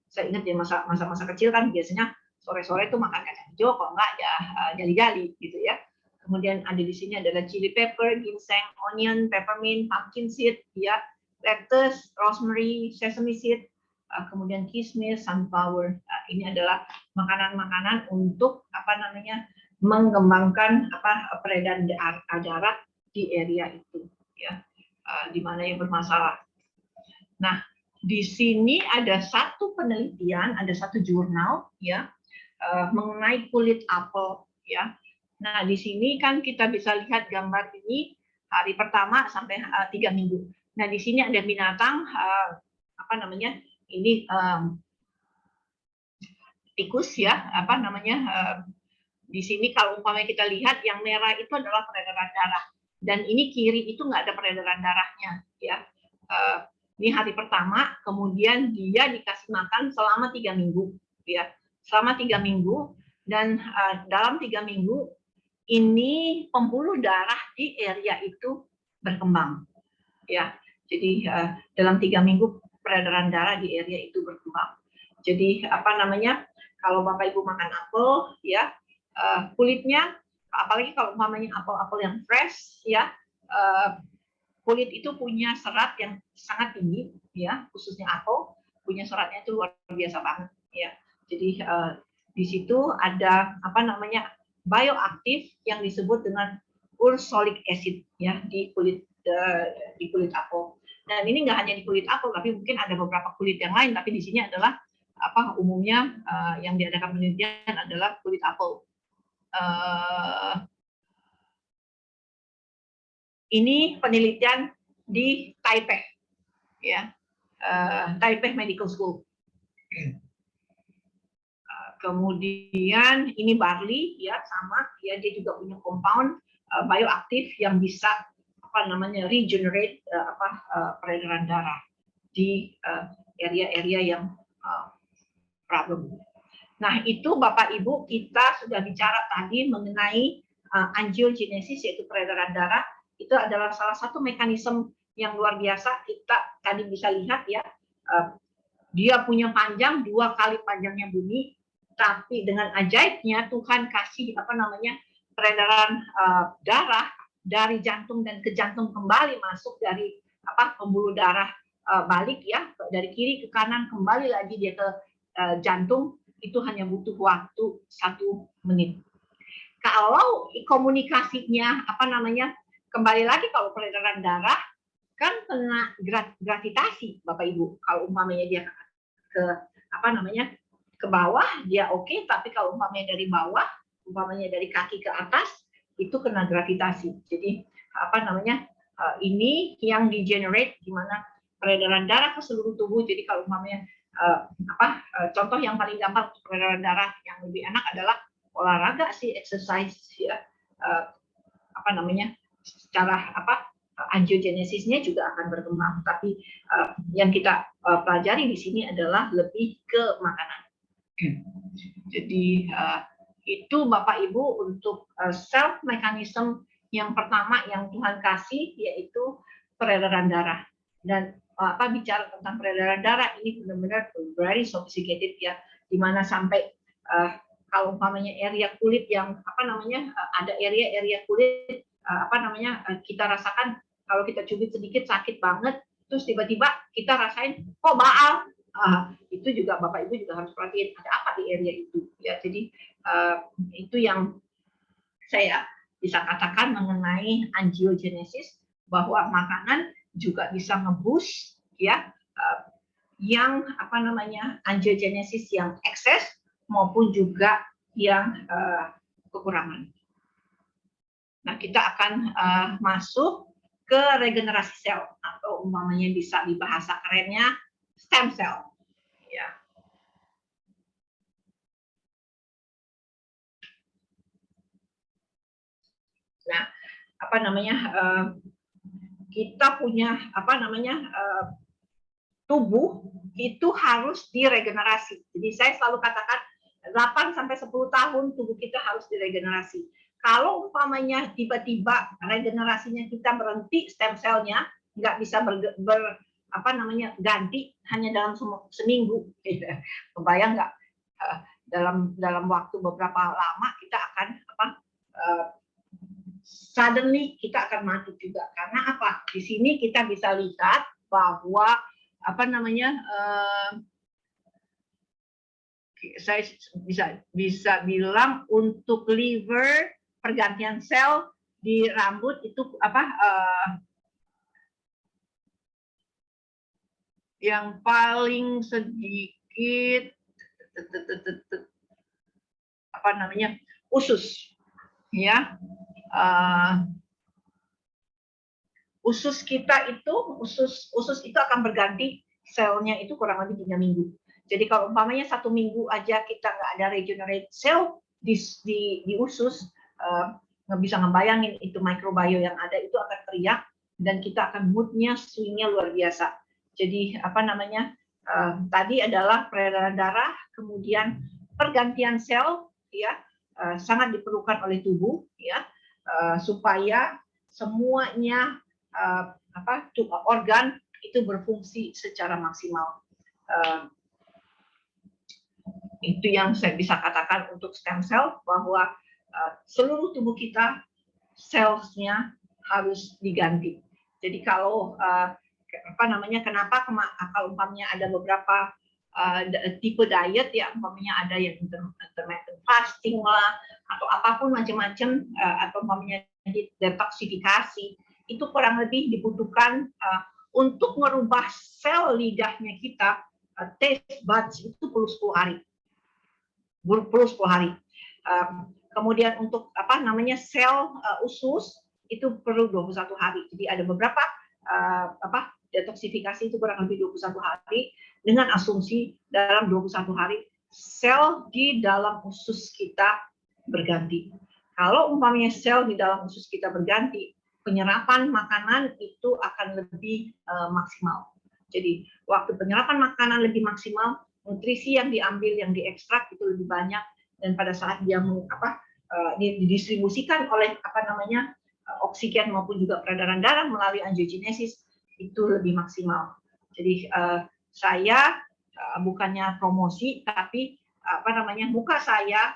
Saya ingat di masa kecil kan biasanya sore-sore itu makan kacang hijau, kalau enggak ya jali-jali gitu, ya. Kemudian ada di sini adalah chili pepper, ginseng, onion, peppermint, pumpkin seed, ya, lettuce, rosemary, sesame seed, kemudian kismis, sunflower. Ini adalah makanan-makanan untuk mengembangkan peredaran darah di area itu, ya, di mana yang bermasalah. Nah, di sini ada satu penelitian, ada satu jurnal, ya, mengenai kulit apel, ya. Nah, di sini kan kita bisa lihat gambar ini hari pertama sampai 3 minggu. Nah, di sini ada binatang ini tikus, ya, di sini kalau umpamanya kita lihat yang merah itu adalah peredaran darah, dan ini kiri itu nggak ada peredaran darahnya, ya. Ini hari pertama, kemudian dia dikasih makan selama 3 minggu, ya, selama 3 minggu, dan dalam 3 minggu ini pembuluh darah di area itu berkembang, ya. Jadi dalam 3 minggu peredaran darah di area itu berkembang. Jadi kalau Bapak Ibu makan apel, ya, kulitnya, apalagi kalau umpamanya apel-apel yang fresh, ya, kulit itu punya serat yang sangat tinggi, ya, khususnya apel punya seratnya itu luar biasa banget, ya. Jadi di situ ada bioaktif yang disebut dengan ursolic acid, ya, di kulit apel. Dan ini nggak hanya di kulit apel, tapi mungkin ada beberapa kulit yang lain. Tapi di sini adalah umumnya yang diadakan penelitian adalah kulit apel. Ini penelitian di Taipei, ya, Taipei Medical School. Kemudian ini barley, ya, sama, ya, dia juga punya compound bioaktif yang bisa regenerate peredaran darah di area-area yang problem. Nah, itu Bapak Ibu kita sudah bicara tadi mengenai angiogenesis, yaitu peredaran darah. Itu adalah salah satu mekanisme yang luar biasa. Kita tadi bisa lihat, ya, dia punya panjang 2 kali panjangnya bumi, tapi dengan ajaibnya Tuhan kasih peredaran darah dari jantung dan ke jantung kembali masuk dari pembuluh darah balik, ya, dari kiri ke kanan kembali lagi dia ke jantung, itu hanya butuh waktu 1 menit. Kalau komunikasinya kembali lagi, kalau peredaran darah kan kena gravitasi, Bapak Ibu. Kalau umpamanya dia ke ke bawah dia oke, tapi kalau umpamanya dari bawah, umpamanya dari kaki ke atas, itu kena gravitasi. Jadi ini yang di-generate di mana peredaran darah ke seluruh tubuh. Jadi kalau umpamanya contoh yang paling gampang untuk peredaran darah yang lebih enak adalah olahraga sih, exercise, ya, secara angiogenesisnya juga akan berkembang. Tapi yang kita pelajari di sini adalah lebih ke makanan. Jadi itu Bapak Ibu untuk self mechanism yang pertama yang Tuhan kasih, yaitu peredaran darah. Dan bicara tentang peredaran darah ini benar-benar very sophisticated, ya, dimana sampai kalau umpamanya area kulit yang ada area kulit kita rasakan kalau kita cubit sedikit sakit banget, terus tiba-tiba kita rasain kok baal, itu juga Bapak Ibu juga harus perhatiin ada apa di area itu ya. Jadi itu yang saya bisa katakan mengenai angiogenesis, bahwa makanan juga bisa nge-boost ya yang apa namanya angiogenesis yang ekses maupun juga yang kekurangan. Nah, kita akan masuk ke regenerasi sel atau umpamanya bisa di bahasa kerennya stem cell. Ya. Nah, apa namanya kita punya apa namanya tubuh itu harus diregenerasi. Jadi saya selalu katakan 8 sampai 10 tahun tubuh kita harus diregenerasi. Kalau umpamanya tiba-tiba regenerasinya kita berhenti, stem selnya nggak bisa apa namanya ganti hanya dalam seminggu, gitu. Kebayang nggak dalam waktu beberapa lama kita akan apa suddenly kita akan mati juga. Karena apa? Di sini kita bisa lihat bahwa apa namanya saya bisa bilang untuk liver pergantian sel di rambut itu apa yang paling sedikit apa namanya usus ya usus kita itu usus itu akan berganti selnya itu kurang lebih 3 minggu. Jadi kalau umpamanya 1 minggu aja kita nggak ada regenerate sel di usus, nggak bisa ngebayangin itu mikrobio yang ada itu akan teriak dan kita akan moodnya swingnya luar biasa. Jadi apa namanya tadi adalah peredaran darah, kemudian pergantian sel ya sangat diperlukan oleh tubuh ya supaya semuanya organ itu berfungsi secara maksimal. Itu yang saya bisa katakan untuk stem cell, bahwa seluruh tubuh kita sel-nya harus diganti. Jadi kalau apa namanya kenapa kalau umpamanya ada beberapa tipe diet ya, umpamanya ada yang intermittent fasting lah atau apapun macam-macam atau umpamanya detoksifikasi, itu kurang lebih dibutuhkan untuk merubah sel lidahnya kita, taste buds itu perlu 10 hari. Kemudian untuk apa namanya sel usus itu perlu 21 hari. Jadi ada beberapa detoksifikasi itu kurang lebih 21 hari dengan asumsi dalam 21 hari sel di dalam usus kita berganti. Kalau umpamanya sel di dalam usus kita berganti, penyerapan makanan itu akan lebih maksimal. Jadi waktu penyerapan makanan lebih maksimal, nutrisi yang diambil, yang diekstrak itu lebih banyak, dan pada saat dia didistribusikan oleh apa namanya oksigen maupun juga peredaran darah melalui angiogenesis itu lebih maksimal. Jadi saya bukannya promosi, tapi apa namanya muka saya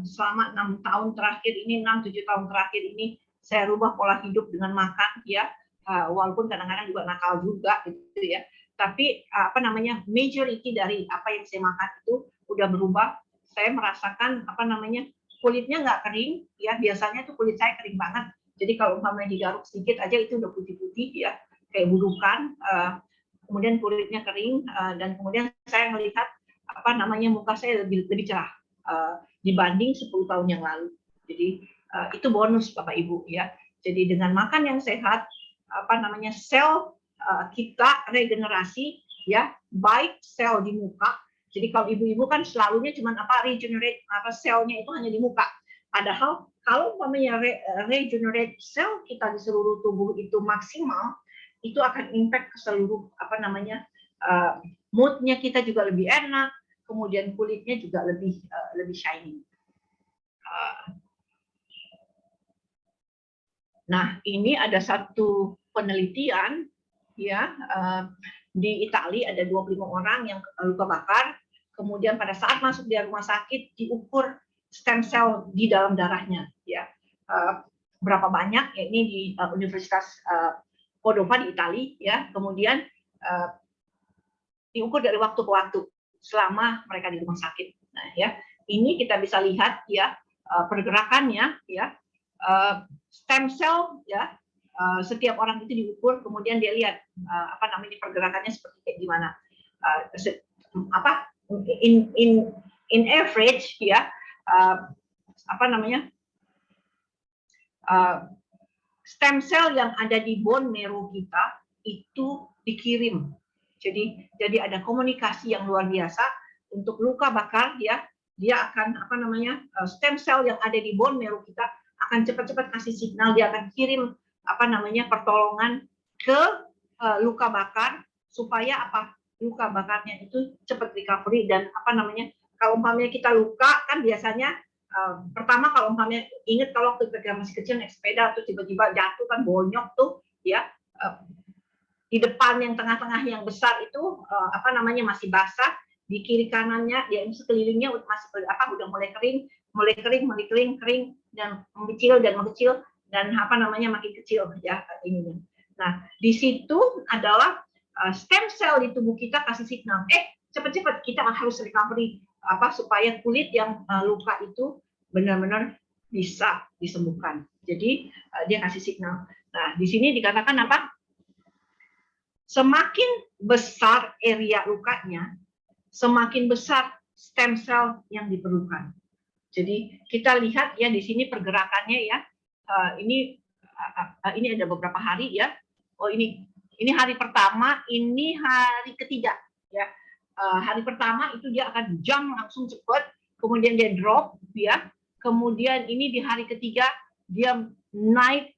selama 6 tahun terakhir ini, 6-7 tahun terakhir ini saya rubah pola hidup dengan makan ya, walaupun kadang-kadang juga nakal juga gitu ya. Tapi apa namanya majority dari apa yang saya makan itu udah berubah. Saya merasakan apa namanya kulitnya nggak kering ya, biasanya tuh kulit saya kering banget. Jadi kalau umpamanya digaruk sedikit aja itu udah putih-putih ya, kayak burukan. Kemudian kulitnya kering dan kemudian saya melihat apa namanya muka saya lebih cerah dibanding 10 tahun yang lalu. Jadi itu bonus Bapak Ibu ya. Jadi dengan makan yang sehat, apa namanya sel kita regenerasi ya, baik sel di muka. Jadi kalau ibu-ibu kan selalunya cuma apa regenerate apa selnya itu hanya di muka. Padahal kalau umpamanya regenerate sel kita di seluruh tubuh itu maksimal, itu akan impact ke seluruh apa namanya moodnya kita juga lebih enak, kemudian kulitnya juga lebih shiny. Nah, ini ada satu penelitian ya di Italia ada 25 orang yang luka bakar, kemudian pada saat masuk di rumah sakit diukur stem cell di dalam darahnya ya berapa banyak ya, ini di Universitas Cordova di Italia, ya. Kemudian diukur dari waktu ke waktu selama mereka di rumah sakit. Nah, ya, ini kita bisa lihat ya pergerakannya, ya, stem cell, ya, setiap orang itu diukur, kemudian dia lihat apa namanya pergerakannya seperti kayak gimana. Apa in average, ya, apa namanya stem cell yang ada di bone marrow kita itu dikirim. Jadi ada komunikasi yang luar biasa untuk luka bakar, ya, dia akan apa namanya stem cell yang ada di bone marrow kita akan cepat-cepat kasih signal, dia akan kirim apa namanya pertolongan ke luka bakar supaya apa luka bakarnya itu cepat recovery. Dan apa namanya kalau umpamanya kita luka kan biasanya pertama kalau umpamanya ingat kalau waktu kita masih kecil naik sepeda atau tiba-tiba jatuh kan bonyok tuh, ya, di depan yang tengah-tengah yang besar itu apa namanya masih basah, di kiri kanannya dia sekelilingnya masih apa udah mulai kering dan mengecil dan apa namanya makin kecil, ya, ininya. Nah, di situ adalah stem cell di tubuh kita kasih signal, cepat-cepat kita harus recovery apa supaya kulit yang luka itu benar-benar bisa disembuhkan. Jadi dia kasih signal. Nah, di sini dikatakan apa? Semakin besar area lukanya, semakin besar stem cell yang diperlukan. Jadi kita lihat ya di sini pergerakannya, ya. Ini ada beberapa hari, ya. Oh ini hari pertama, ini hari ketiga, ya. Hari pertama itu dia akan jump langsung cepat, kemudian dia drop, ya. Kemudian ini di hari ketiga dia naik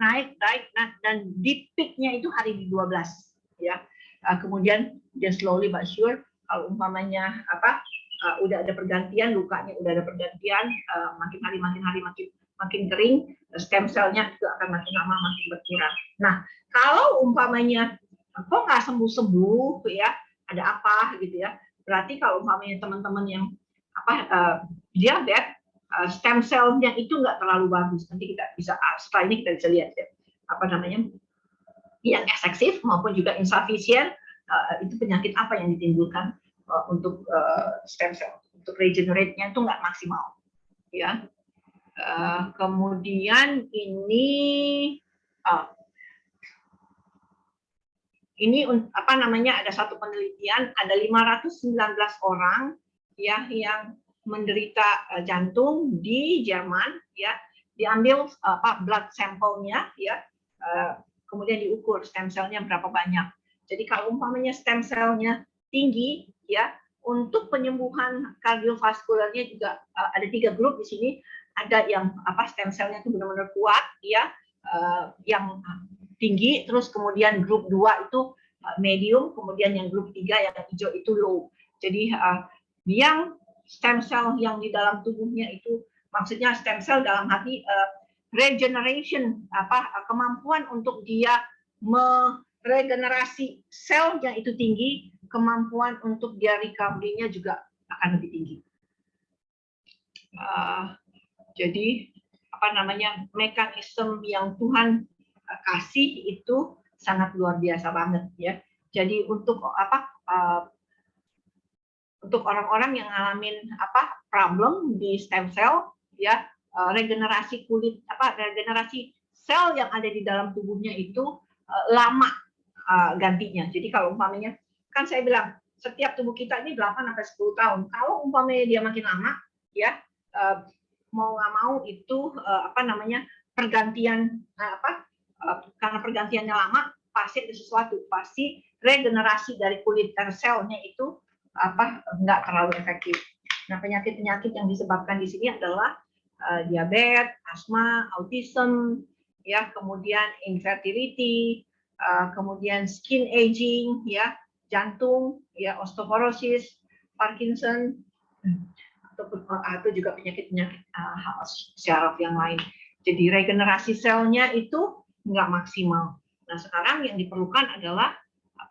dan di peaknya itu hari di-12, ya. Kemudian dia slowly but sure kalau umpamanya apa udah ada pergantian lukanya, udah ada pergantian makin hari makin kering, stem cell-nya juga akan makin lama makin berkurang. Nah, kalau umpamanya kok nggak sembuh-sembuh, ya, ada apa gitu, ya. Berarti kalau umpamanya teman-teman yang diabetes, stem cell-nya itu nggak terlalu bagus. Nanti kita bisa setelah ini kita bisa lihat, ya, apa namanya yang eksesif maupun juga insufficient, itu penyakit apa yang ditimbulkan untuk stem cell, untuk regenerate-nya itu nggak maksimal, ya. Kemudian ini apa namanya ada satu penelitian, ada 519 orang, ya, yang menderita jantung di Jerman, ya, diambil blood sampelnya, ya, kemudian diukur stem cell-nya berapa banyak. Jadi kalau umpamanya stem cell-nya tinggi, ya, untuk penyembuhan kardiovaskularnya juga ada 3 grup di sini. Ada yang stem cell-nya itu benar-benar kuat, ya, yang tinggi, terus kemudian grup 2 itu medium, kemudian yang grup 3 yang hijau itu low. Jadi yang stem cell yang di dalam tubuhnya itu maksudnya stem cell dalam arti regeneration, kemampuan untuk dia meregenerasi selnya itu tinggi, kemampuan untuk dia recovery-nya juga akan lebih tinggi. Jadi apa namanya mekanisme yang Tuhan kasih itu sangat luar biasa banget, ya. Jadi untuk untuk orang-orang yang ngalamin problem di stem cell, ya, regenerasi kulit regenerasi sel yang ada di dalam tubuhnya itu lama gantinya. Jadi kalau umpamanya kan saya bilang setiap tubuh kita ini 8 sampai 10 tahun. Kalau umpamanya dia makin lama, ya, mau nggak mau itu pergantian karena pergantiannya lama pasti ada sesuatu, pasti regenerasi dari kulit selnya itu nggak terlalu efektif. Nah, penyakit-penyakit yang disebabkan di sini adalah diabetes, asma, autism, ya, kemudian infertility, kemudian skin aging, ya, jantung, ya, osteoporosis, Parkinson, atau juga penyakit-penyakit syaraf yang lain. Jadi regenerasi selnya itu nggak maksimal. Nah, sekarang yang diperlukan adalah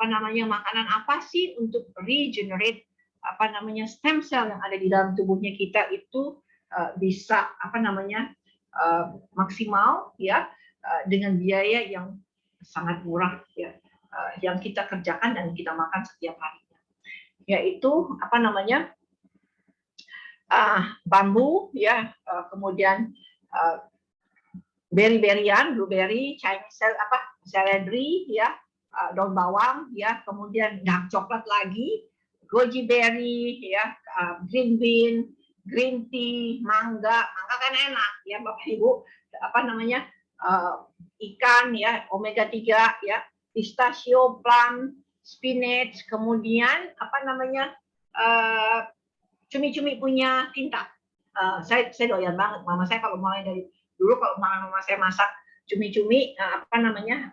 makanan apa sih untuk regenerate stem cell yang ada di dalam tubuhnya kita itu bisa maksimal, ya, dengan biaya yang sangat murah ya, yang kita kerjakan dan kita makan setiap harinya, yaitu apa namanya, bambu ya, kemudian beri-berian, blueberry, Chinese celery ya, daun bawang ya, kemudian dark coklat lagi, goji berry ya, green bean, green tea, mangga kan enak ya Bapak Ibu, apa namanya, ikan ya, omega 3 ya, pistachio, plum, spinach, kemudian apa namanya, cumi-cumi punya tinta. Saya doyan banget, mama saya kalau mulai dari dulu kalau mama saya masak cumi-cumi, apa namanya,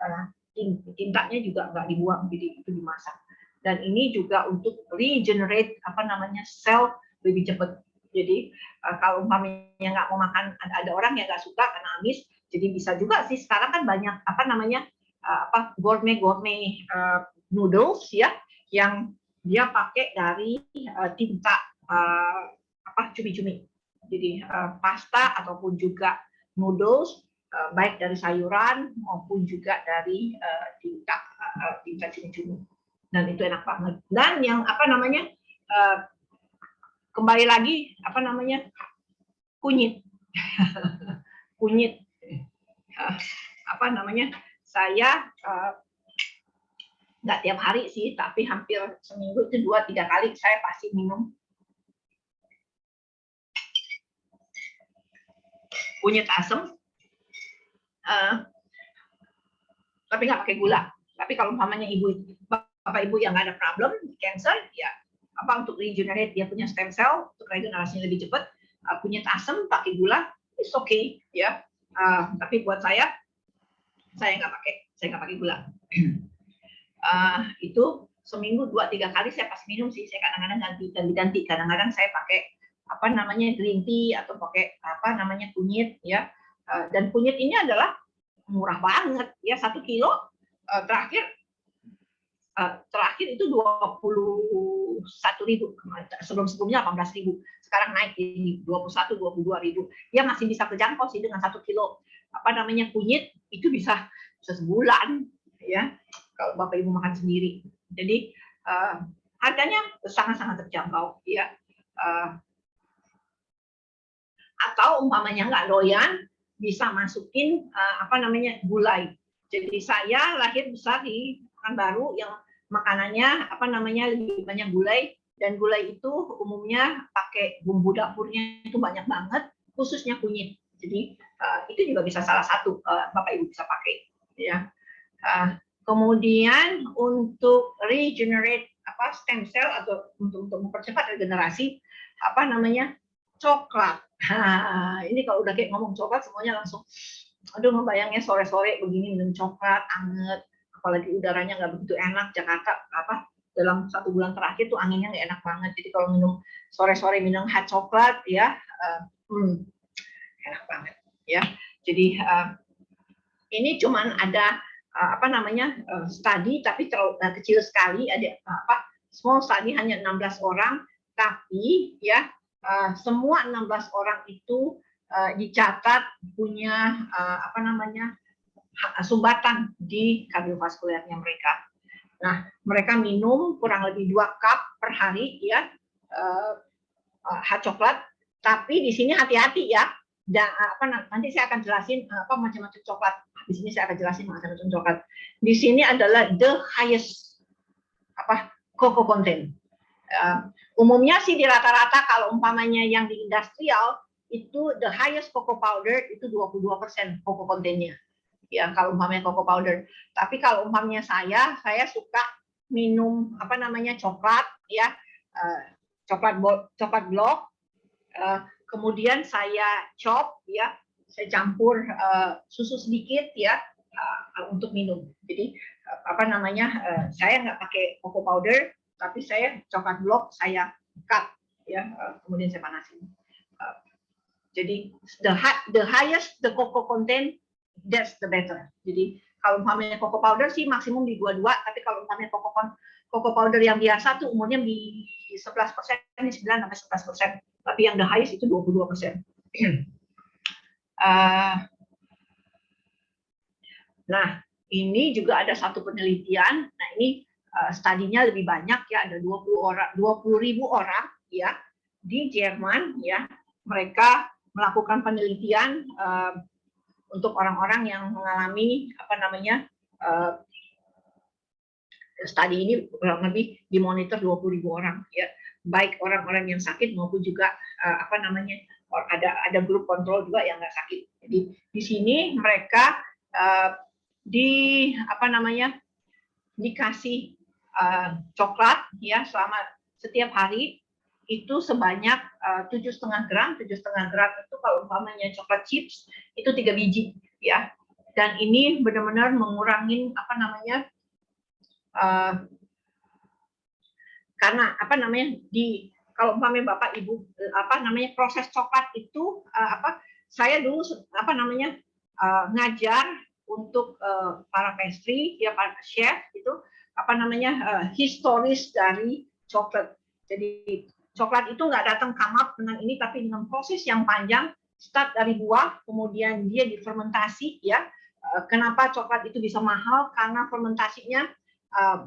tintanya juga nggak dibuang, jadi itu dimasak. Dan ini juga untuk regenerate apa namanya sel lebih cepat. Jadi kalau umpamanya nggak mau makan, ada orang yang nggak suka karena amis, jadi bisa juga sih sekarang kan banyak apa namanya gourmet noodles ya, yang dia pakai dari tinta cumi-cumi. Jadi pasta ataupun juga noodles baik dari sayuran maupun juga dari tinta cumi-cumi. Dan itu enak banget. Dan yang apa namanya, kembali lagi apa namanya, kunyit. Kunyit. Apa namanya, saya nggak tiap hari sih, tapi hampir seminggu itu 2-3 kali saya pasti minum kunyit asam, tapi nggak pakai gula. Tapi kalau umpamanya bapak ibu yang nggak ada problem cancer, ya apa untuk regenerate dia punya stem cell untuk regenerasinya lebih cepat, kunyit asam pakai gula it's okay ya. Tapi buat saya nggak pakai gula. Itu seminggu 2-3 kali saya pasti minum sih. Saya kadang-kadang ganti. Kadang-kadang saya pakai apa namanya green tea atau pakai apa namanya kunyit ya. Dan kunyit ini adalah murah banget ya, 1 kilo terakhir itu 21.000, sebelumnya 18.000, sekarang naik jadi 22.000. Ya masih bisa terjangkau sih dengan 1 kilo apa namanya kunyit, itu bisa sebulan ya kalau bapak ibu makan sendiri. Jadi harganya sangat-sangat terjangkau ya. Atau umpamanya nggak doyan, bisa masukin apa namanya gulai. Jadi saya lahir besar di Pekanbaru yang makanannya apa namanya lebih banyak gulai, dan gulai itu umumnya pakai bumbu dapurnya itu banyak banget, khususnya kunyit. Jadi itu juga bisa salah satu bapak ibu bisa pakai ya. Kemudian untuk regenerate apa stem cell atau untuk mempercepat regenerasi apa namanya coklat. Ini kalau udah kayak ngomong coklat semuanya langsung aduh membayangnya sore-sore begini minum coklat anget, apalagi udaranya nggak begitu enak. Jakarta apa dalam 1 bulan terakhir tuh anginnya nggak enak banget, jadi kalau minum sore-sore minum hot coklat ya enak banget ya. Jadi ini cuman ada apa namanya studi tapi terlalu kecil sekali, ada apa small study hanya 16 orang, tapi ya semua 16 orang itu dicatat punya apa namanya sumbatan di kardiovaskulernya mereka. Nah, mereka minum kurang lebih 2 cup per hari ya hot coklat, tapi di sini hati-hati ya. Dan nanti saya akan jelasin apa macam-macam coklat. Di sini saya akan jelasin macam-macam coklat. Di sini adalah the highest apa cocoa content. Umumnya sih di rata-rata kalau umpamanya yang di industrial itu the highest cocoa powder itu 22% cocoa contentnya. Ya kalau umpamanya cocoa powder. Tapi kalau umpamanya saya suka minum apa namanya coklat ya, coklat block, kemudian saya chop ya, saya campur susu sedikit ya untuk minum. Jadi apa namanya saya nggak pakai cocoa powder, tapi saya coklat block saya cut ya, kemudian saya panasin. Jadi the highest the cocoa content, that's the better. Jadi kalau umpamanya cocoa powder sih maksimum di 22, tapi kalau umpamanya cocoa powder yang biasa tuh umurnya di 11%, ini 9-11%, tapi yang the highest itu 22%. Nah, ini juga ada satu penelitian. Nah, ini studinya lebih banyak ya, ada 20.000 orang ya di Jerman ya. Mereka melakukan penelitian untuk orang-orang yang mengalami studi ini kurang lebih dimonitor 20.000 orang ya, baik orang-orang yang sakit maupun juga ada grup kontrol juga yang nggak sakit. Jadi di sini mereka dikasih coklat ya selama setiap hari itu sebanyak 7,5 gram. 7,5 gram itu kalau umpamanya coklat chips itu 3 biji ya. Dan ini benar-benar mengurangi karena kalau umpamanya Bapak Ibu proses coklat itu saya dulu ngajar untuk para pastry ya, para chef itu historis dari coklat. Jadi coklat itu nggak datang come up dengan ini, tapi dengan proses yang panjang, start dari buah, kemudian dia difermentasi ya. Kenapa coklat itu bisa mahal? Karena fermentasinya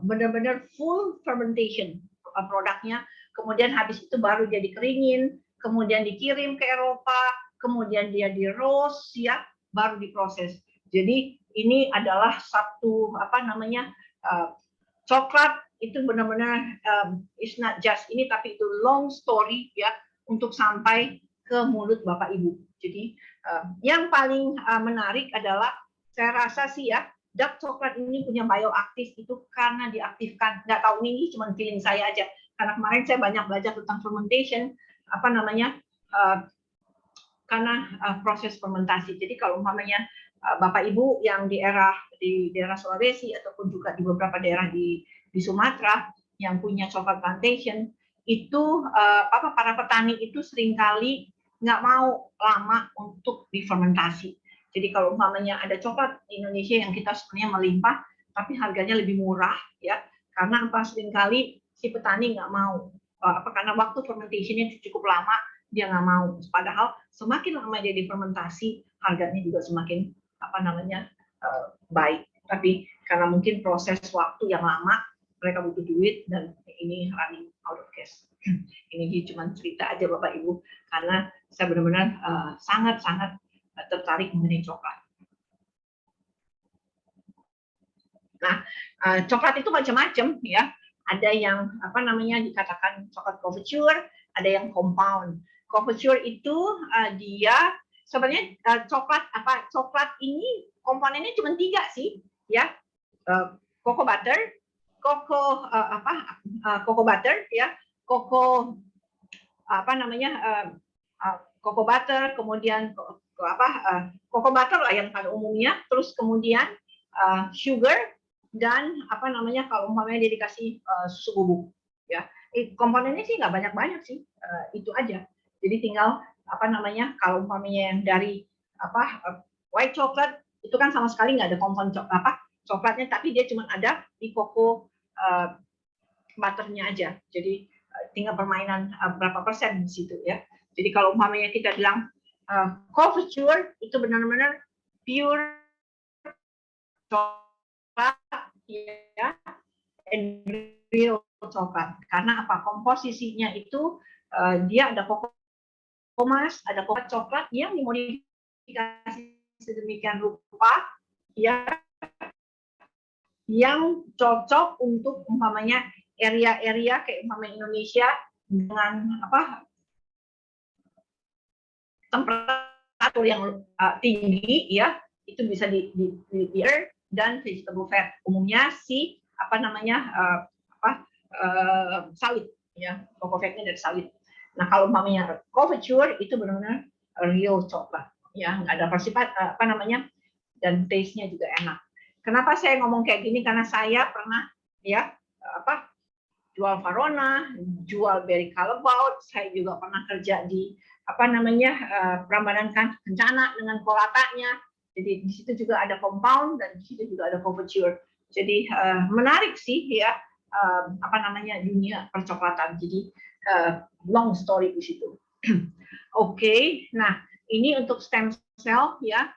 benar-benar full fermentation produknya. Kemudian habis itu baru dia dikeringin, kemudian dikirim ke Eropa, kemudian dia di roast ya, baru diproses. Jadi ini adalah satu coklat itu benar-benar it's not just ini, tapi itu long story ya untuk sampai ke mulut Bapak Ibu. Jadi yang paling menarik adalah saya rasa sih ya, dark coklat ini punya bioaktif itu karena diaktifkan. Nggak tahu ini cuma feeling saya aja. Karena kemarin saya banyak belajar tentang fermentation, karena proses fermentasi. Jadi kalau umpamanya Bapak Ibu yang di daerah Sulawesi ataupun juga di beberapa daerah di Sumatera yang punya coklat plantation, itu para petani itu seringkali nggak mau lama untuk difermentasi. Jadi kalau umpamanya ada coklat di Indonesia yang kita sebenarnya melimpah, tapi harganya lebih murah ya, karena seringkali si petani nggak mau, karena waktu fermentation-nya cukup lama, dia nggak mau. Padahal semakin lama dia difermentasi, harganya juga semakin baik. Tapi karena mungkin proses waktu yang lama, mereka butuh duit dan ini running out of cash. Ini cuma cerita aja Bapak Ibu, karena saya benar-benar sangat-sangat tertarik mengenai coklat. Nah, coklat itu macam-macam ya. Ada yang dikatakan coklat confiture, ada yang compound. Confiture itu dia sebenarnya coklat ini komponennya cuma 3 sih ya. Cocoa butter, cocoa butter ya, cocoa butter, kemudian cocoa butter lah yang pada umumnya, terus kemudian sugar dan kalau umpamanya dia dikasih susu bubuk ya. Komponennya sih nggak banyak-banyak sih, itu aja. Jadi tinggal kalau umpamanya yang dari white chocolate itu kan sama sekali nggak ada komponen coklatnya, tapi dia cuma ada di cocoa butternya aja. Jadi tinggal permainan berapa persen di situ ya. Jadi kalau umpamanya kita bilang confiture itu benar-benar pure coklat ya, and real coklat. Karena komposisinya itu dia ada cocoa emas, ada cocoa coklat yang dimodifikasi sedemikian rupa ya, yang cocok untuk umpamanya area-area kayak umpamanya Indonesia dengan temperatur yang tinggi ya, itu bisa di air dan vegetable fat, umumnya si sawit ya, cocoa fatnya dari sawit. Nah kalau umpamanya confiture itu benar-benar real coklat ya, nggak ada persifat dan taste-nya juga enak. Kenapa saya ngomong kayak gini? Karena saya pernah ya jual Varona, jual Berry Callebaut, saya juga pernah kerja di Prambanan Kencana dengan kolatanya. Jadi di situ juga ada compound dan di situ juga ada confiture. Jadi menarik sih ya dunia percoklatan. Jadi long story di situ. Oke, nah ini untuk stem cell ya.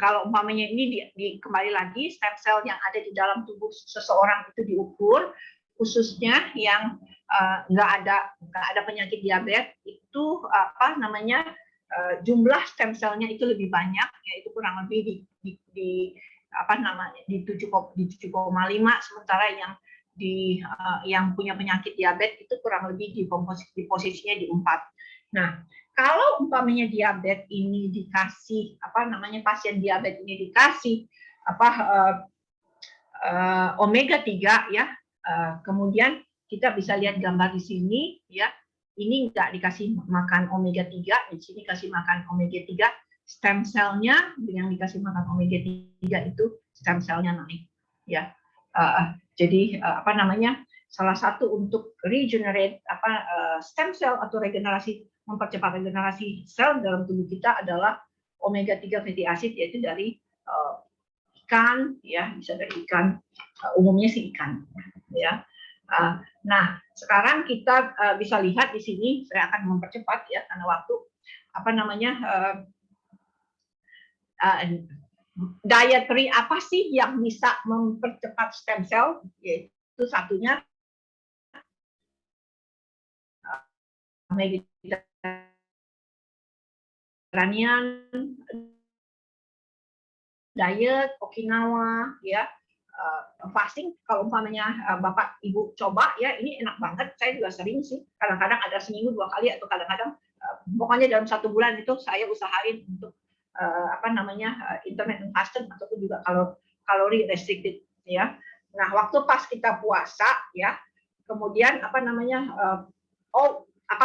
kalau umpamanya ini kembali lagi stem cell yang ada di dalam tubuh seseorang itu diukur, khususnya yang nggak ada penyakit diabetes itu jumlah stem cell-nya itu lebih banyak, yaitu kurang lebih di 7,5, sementara yang punya penyakit diabetes itu kurang lebih di posisinya di 4. Nah, kalau umpamanya diabetes ini dikasih pasien diabetes ini dikasih omega 3 ya, kemudian kita bisa lihat gambar di sini ya, ini nggak dikasih makan omega 3, di sini kasih makan omega 3, stem cell-nya yang dikasih makan omega 3 itu stem cell-nya naik ya. Jadi salah satu untuk regenerate stem cell atau regenerasi, mempercepat regenerasi sel dalam tubuh kita adalah omega 3 fatty acid, yaitu dari ikan ya, bisa dari ikan, umumnya sih ikan ya. Nah, sekarang kita bisa lihat di sini, saya akan mempercepat ya karena waktu, dietary apa sih yang bisa mempercepat stem cell, yaitu satunya Mediterranean diet, Okinawa ya, fasting. Kalau umpamanya Bapak Ibu coba ya, ini enak banget, saya juga sering sih, kadang-kadang ada seminggu 2 kali atau kadang-kadang pokoknya dalam 1 bulan itu saya usahain untuk intermittent fasting ataupun juga kalori restricted ya. Nah, waktu pas kita puasa ya, kemudian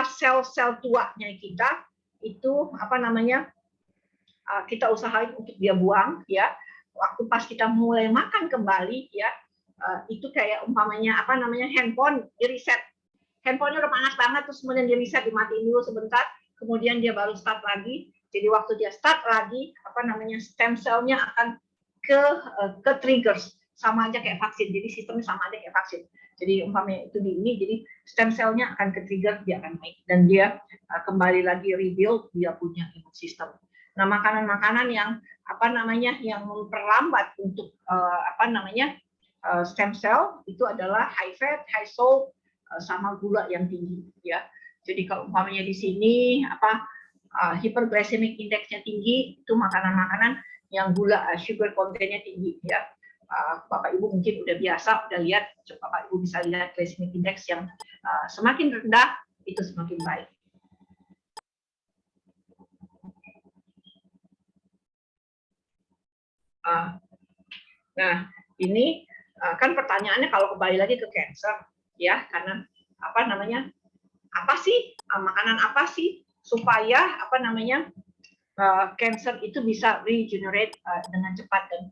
sel-sel tuanya kita itu kita usahain untuk dia buang ya. Waktu pas kita mulai makan kembali ya, itu kayak umpamanya handphone di reset, handphonenya udah panas banget, terus kemudian di reset, dimatiin dulu sebentar, kemudian dia baru start lagi. Jadi waktu dia start lagi, stem cell-nya akan ke triggers, sama aja kayak vaksin. Jadi sistemnya sama aja kayak vaksin. Jadi umpamanya itu jadi stem cell-nya akan ke trigger, dia akan naik dan dia kembali lagi rebuild dia punya imun sistem. Nah, makanan-makanan yang yang memperlambat untuk stem cell itu adalah high fat, high salt, sama gula yang tinggi ya. Jadi kalau umpamanya di sini hyperglycemic index-nya tinggi, itu makanan-makanan yang gula sugar content-nya tinggi ya. Bapak Ibu mungkin udah biasa, udah lihat, Bapak Ibu bisa lihat glycemic index yang semakin rendah itu semakin baik. Nah, ini kan pertanyaannya kalau kembali lagi ke cancer ya, karena apa sih makanan apa sih supaya cancer itu bisa regenerate dengan cepat dan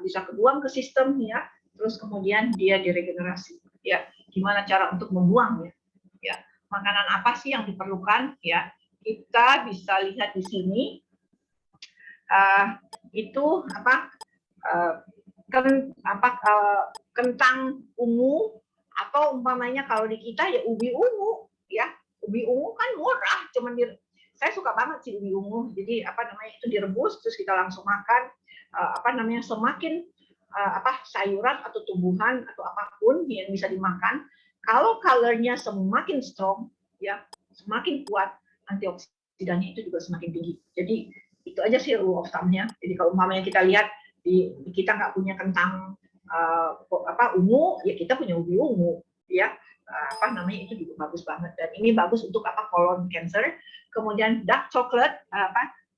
bisa kebuang ke sistem ya, terus kemudian dia diregenerasi ya. Gimana cara untuk membuangnya ya, makanan apa sih yang diperlukan ya, kita bisa lihat di sini itu kentang ungu, atau umpamanya kalau di kita ya ubi ungu ya. Ubi ungu kan murah, cuman saya suka banget sih ubi ungu. Jadi itu direbus terus kita langsung makan. Semakin sayuran atau tumbuhan atau apapun yang bisa dimakan, kalau colornya semakin strong ya, semakin kuat, antioksidannya itu juga semakin tinggi. Jadi itu aja sih rule of thumb-nya. Jadi kalau umpamanya kita lihat kita nggak punya kentang ungu, ya kita punya ubi ungu ya. Itu juga bagus banget, dan ini bagus untuk colon cancer. Kemudian dark chocolate,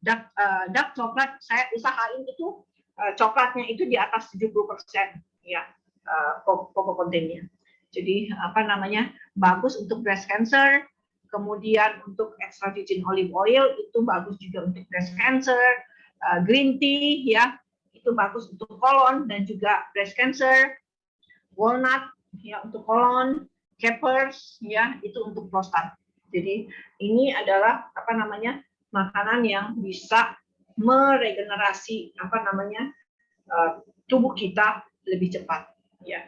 dark chocolate saya usahain itu coklatnya itu di atas 70% ya, cocoa content-nya. Jadi bagus untuk breast cancer. Kemudian untuk extra virgin olive oil itu bagus juga untuk breast cancer. Green tea ya, itu bagus untuk kolon dan juga breast cancer. Walnut ya untuk kolon, capers ya itu untuk prostat. Jadi ini adalah makanan yang bisa meregenerasi tubuh kita lebih cepat ya.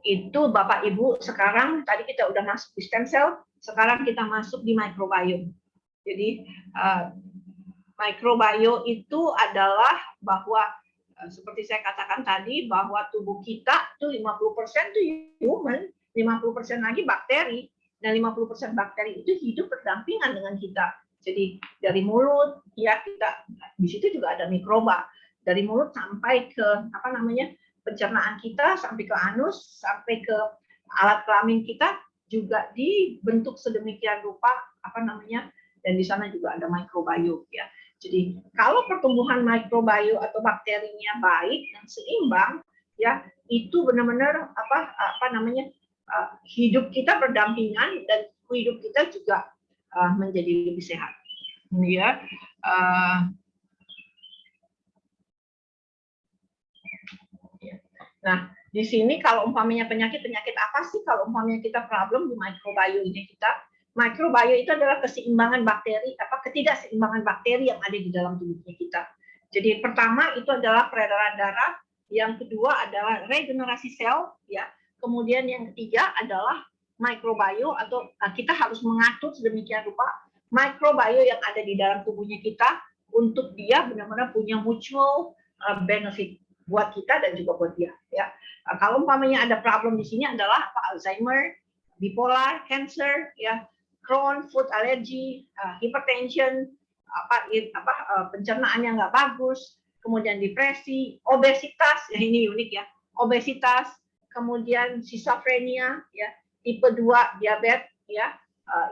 Itu Bapak Ibu. Sekarang tadi kita udah masuk di stem cell, sekarang kita masuk di microbiome. Jadi microbiome itu adalah bahwa seperti saya katakan tadi, bahwa tubuh kita itu 50% itu human, 50% lagi bakteri, dan 50% bakteri itu hidup berdampingan dengan kita. Jadi dari mulut, ya kita di situ juga ada mikroba. Dari mulut sampai ke pencernaan kita, sampai ke anus, sampai ke alat kelamin kita juga dibentuk sedemikian rupa dan di sana juga ada mikrobiome, ya. Jadi kalau pertumbuhan mikrobiome atau bakterinya baik dan seimbang, ya itu benar-benar hidup kita berdampingan dan hidup kita juga menjadi lebih sehat. Ya. Nah, di sini kalau umpamanya penyakit apa sih kalau umpamanya kita problem di mikrobiome kita? Mikrobiome itu adalah keseimbangan bakteri, ketidakseimbangan bakteri yang ada di dalam tubuhnya kita. Jadi pertama itu adalah peredaran darah, yang kedua adalah regenerasi sel, ya. Kemudian yang ketiga adalah mikrobiome atau kita harus mengatur sedemikian rupa mikrobiome yang ada di dalam tubuhnya kita untuk dia benar-benar punya mutual benefit buat kita dan juga buat dia, ya. Kalau umpamanya ada problem di sini adalah Alzheimer, bipolar, cancer, ya, Crohn, food allergy, hypertension, pencernaannya nggak bagus, kemudian depresi, obesitas, ya ini unik ya, obesitas, kemudian schizophrenia, ya, tipe 2 diabetes, ya,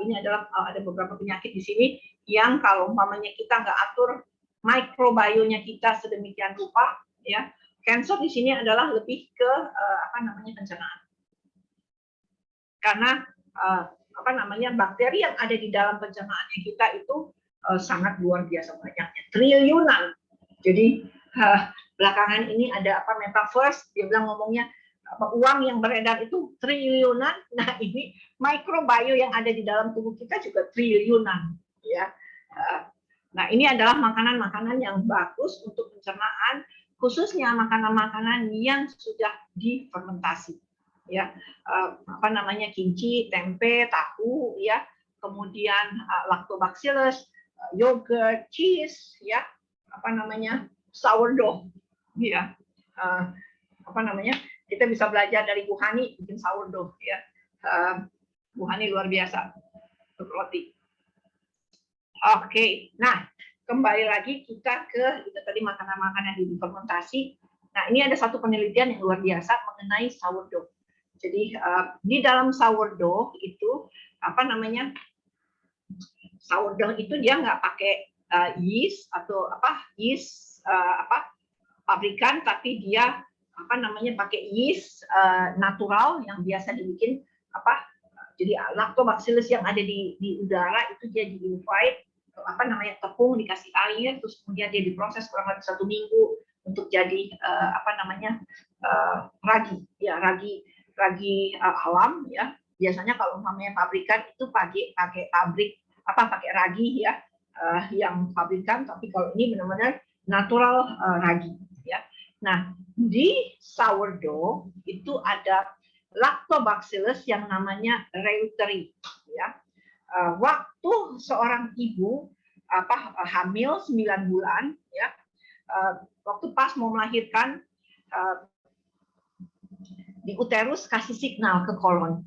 ini adalah ada beberapa penyakit di sini yang kalau umpamanya kita nggak atur mikrobiomnya kita sedemikian rupa, ya, cancer di sini adalah lebih ke pencernaan, karena bakteri yang ada di dalam pencernaannya kita itu sangat luar biasa banyaknya, triliunan. Jadi belakangan ini ada metaverse, dia bilang ngomongnya uang yang beredar itu triliunan. Nah, ini mikrobiome yang ada di dalam tubuh kita juga triliunan, ya. Nah, ini adalah makanan-makanan yang bagus untuk pencernaan, khususnya makanan-makanan yang sudah difermentasi, ya, kimchi, tempe, tahu, ya, kemudian lactobacillus, yogurt, cheese, ya, sourdough, ya, kita bisa belajar dari Bu Hani bikin sourdough, ya. Bu Hani luar biasa untuk roti. Oke, nah kembali lagi kita ke itu tadi makanan-makanan yang difermentasi. Nah, ini ada satu penelitian yang luar biasa mengenai sourdough. Jadi di dalam sourdough itu sourdough itu dia nggak pakai yeast atau yeast pabrikan, tapi dia pakai yeast natural yang biasa dibikin jadi lactobacillus yang ada di udara itu dia di-invite tepung dikasih air, terus kemudian dia diproses kurang lebih 1 minggu untuk jadi ragi, ya, ragi alam, ya. Biasanya kalau umpamanya pabrikan itu pakai ragi, ya, yang pabrikan, tapi kalau ini benar-benar natural ragi, ya. Nah, di sourdough itu ada lactobacillus yang namanya reuteri, ya. Waktu seorang ibu hamil 9 bulan, ya, waktu pas mau melahirkan, di uterus kasih signal ke kolon,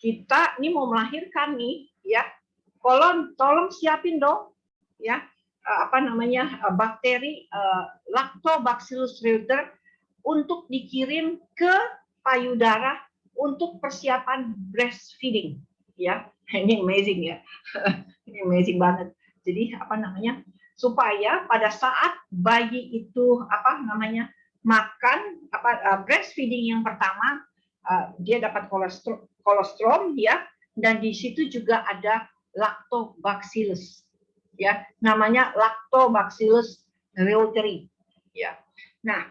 kita ini mau melahirkan nih, ya, kolon tolong siapin dong, ya, bakteri lactobacillus reuteri untuk dikirim ke payudara untuk persiapan breastfeeding, ya. Ini amazing, ya. Ini amazing banget. Jadi supaya pada saat bayi itu makan breastfeeding yang pertama, dia dapat kolostrum, ya, dan di situ juga ada lactobacillus, ya, namanya lactobacillus reuteri, ya. Nah,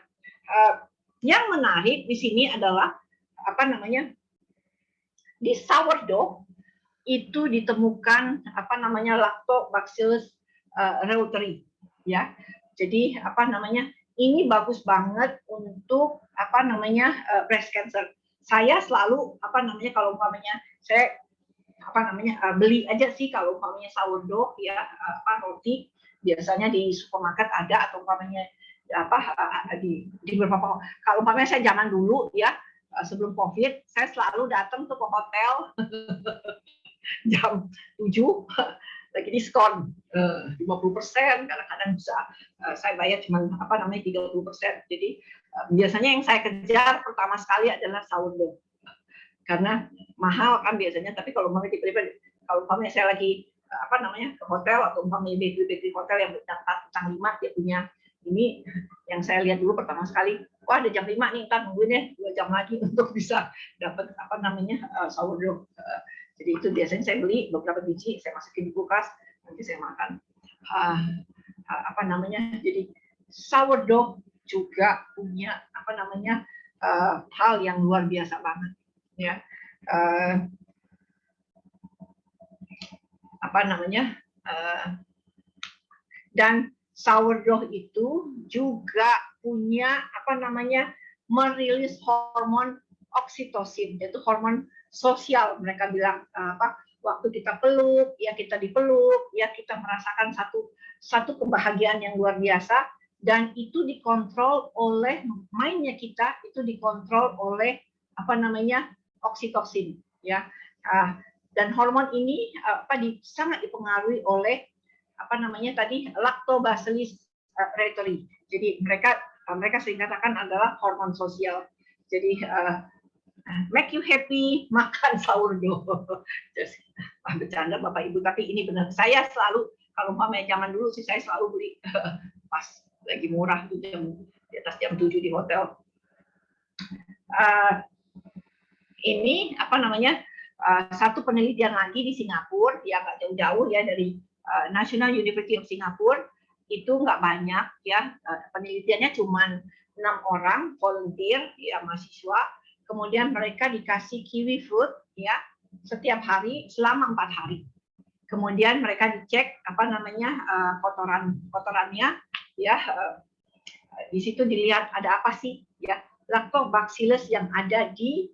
yang menarik di sini adalah di sourdough itu ditemukan lactobacillus reuteri, ya. Jadi ini bagus banget untuk breast cancer. Saya selalu kalau umpamanya saya beli aja sih kalau umpamanya sourdough ya, roti biasanya di supermarket ada, atau umpamanya di beberapa, kalau umpamanya saya zaman dulu ya, sebelum COVID saya selalu datang tuh ke hotel jam 7 lagi diskon 50%, kadang-kadang bisa saya bayar cuma 30%. Jadi biasanya yang saya kejar pertama sekali adalah sourdough, karena mahal kan biasanya. Tapi kalau umpamanya saya lagi ke hotel, atau umpamanya bakery hotel yang bintang 5 dia punya ini, yang saya lihat dulu pertama sekali, wah ada jam 5 nih, ntar nungguin ya 2 jam lagi untuk bisa dapat sourdough. Jadi itu biasanya saya beli beberapa biji, saya masukin di kulkas, nanti saya makan. Jadi sourdough juga punya hal yang luar biasa banget ya. Dan sourdough itu juga punya merilis hormon oksitosin, yaitu hormon sosial. Mereka bilang waktu kita peluk ya, kita dipeluk ya, kita merasakan satu kebahagiaan yang luar biasa, dan itu dikontrol oleh mindnya kita, itu dikontrol oleh oksitosin ya. Dan hormon ini sangat dipengaruhi oleh lactobacillus reuteri. Jadi mereka sering katakan adalah hormon sosial. Jadi make you happy, makan sourdough. Bercanda Bapak Ibu, tapi ini benar. Saya selalu, kalau zaman dulu sih, saya selalu beli pas lagi murah di atas jam 7 di hotel. Ini satu penelitian lagi di Singapura, ya nggak jauh-jauh ya, dari National University of Singapore. Itu nggak banyak ya, penelitiannya cuma 6 orang volunteer ya, mahasiswa. Kemudian mereka dikasih kiwi fruit ya setiap hari selama 4 hari. Kemudian mereka dicek kotorannya ya, di situ dilihat ada apa sih ya, lactobacillus yang ada di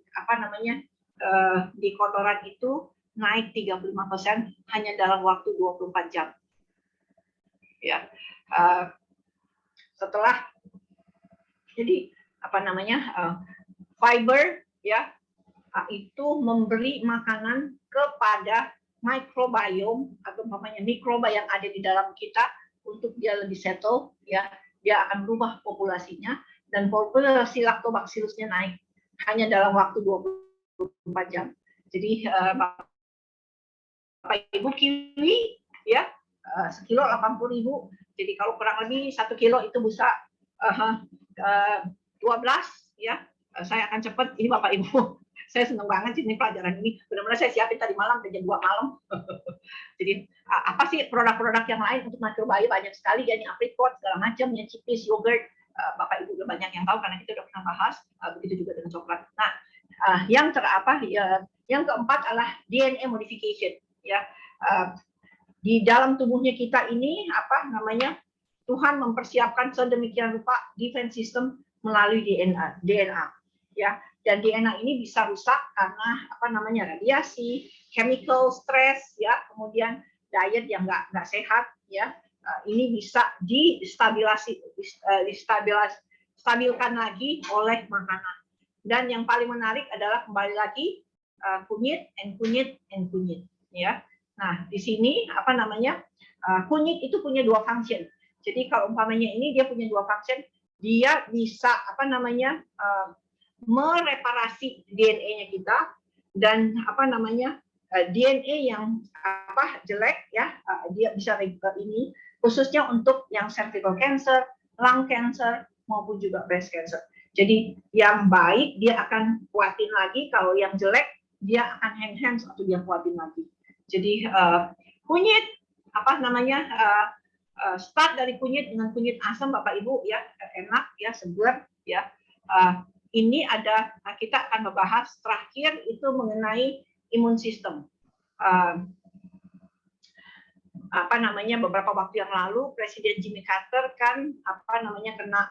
di kotoran itu naik 35% hanya dalam waktu 24 jam. Ya. Setelah jadi fiber ya, itu memberi makanan kepada microbiome atau mikroba yang ada di dalam kita untuk dia lebih settle ya, dia akan berubah populasinya, dan populasi lactobacillusnya naik hanya dalam waktu 24 jam. Jadi Bapak Ibu, kiwi ya sekilo 80.000. Jadi kalau kurang lebih 1 kilo itu bisa 12 ya. Saya akan cepat ini Bapak Ibu. Saya senang banget sih ini pelajaran ini. Benar-benar saya siapin tadi malam jam 2 malam. Jadi apa sih produk-produk yang lain untuk microbiome? Banyak sekali ya, ini apricot segala macam ya, chipis, yogurt. Bapak Ibu juga banyak yang tahu karena kita udah pernah bahas. Begitu juga dengan coklat. Nah, yang keempat adalah DNA modification ya. Di dalam tubuhnya kita ini Tuhan mempersiapkan sedemikian rupa defense system melalui DNA ya, dan DNA ini bisa rusak karena radiasi, chemical, stress ya, kemudian diet yang nggak sehat ya. Ini bisa distabilkan lagi oleh makanan. Dan yang paling menarik adalah kembali lagi kunyit ya. Nah, di sini kunyit itu punya 2 function. Jadi kalau umpamanya ini dia punya 2 function, dia bisa mereparasi DNA-nya kita, dan DNA yang jelek ya, dia bisa ini khususnya untuk yang cervical cancer, lung cancer maupun juga breast cancer. Jadi yang baik dia akan kuatin lagi, kalau yang jelek dia akan enhance atau dia kuatin lagi. Jadi kunyit start dari kunyit dengan kunyit asam Bapak Ibu ya, enak ya, segar ya. Ini kita akan membahas terakhir itu mengenai imun sistem. Beberapa waktu yang lalu Presiden Jimmy Carter kan kena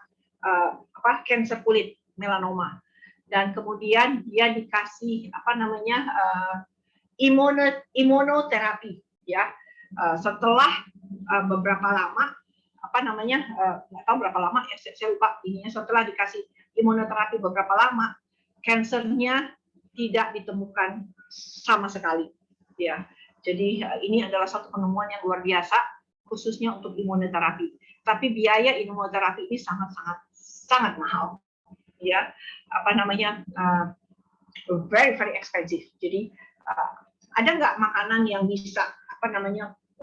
kanker kulit, melanoma, dan kemudian dia dikasih imunoterapi ya. Setelah beberapa lama nggak tahu berapa lama ya, saya lupa ininya, setelah dikasih imunoterapi beberapa lama, kansernya tidak ditemukan sama sekali ya. Jadi ini adalah satu penemuan yang luar biasa khususnya untuk imunoterapi. Tapi biaya imunoterapi ini sangat mahal ya. Very expensive. Jadi ada nggak makanan yang bisa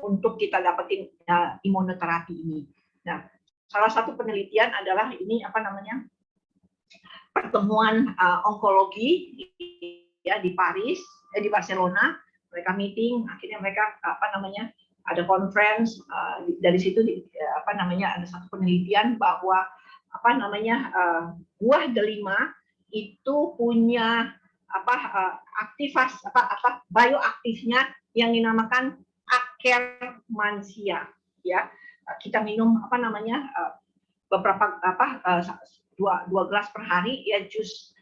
untuk kita dapetin imunoterapi ini. Nah, salah satu penelitian adalah ini pertemuan onkologi ya di Paris, di Barcelona. Mereka meeting, akhirnya mereka ada conference, dari situ ada satu penelitian bahwa buah delima itu punya bioaktifnya yang dinamakan Akkermansia ya. Kita minum beberapa dua gelas per hari ya, jus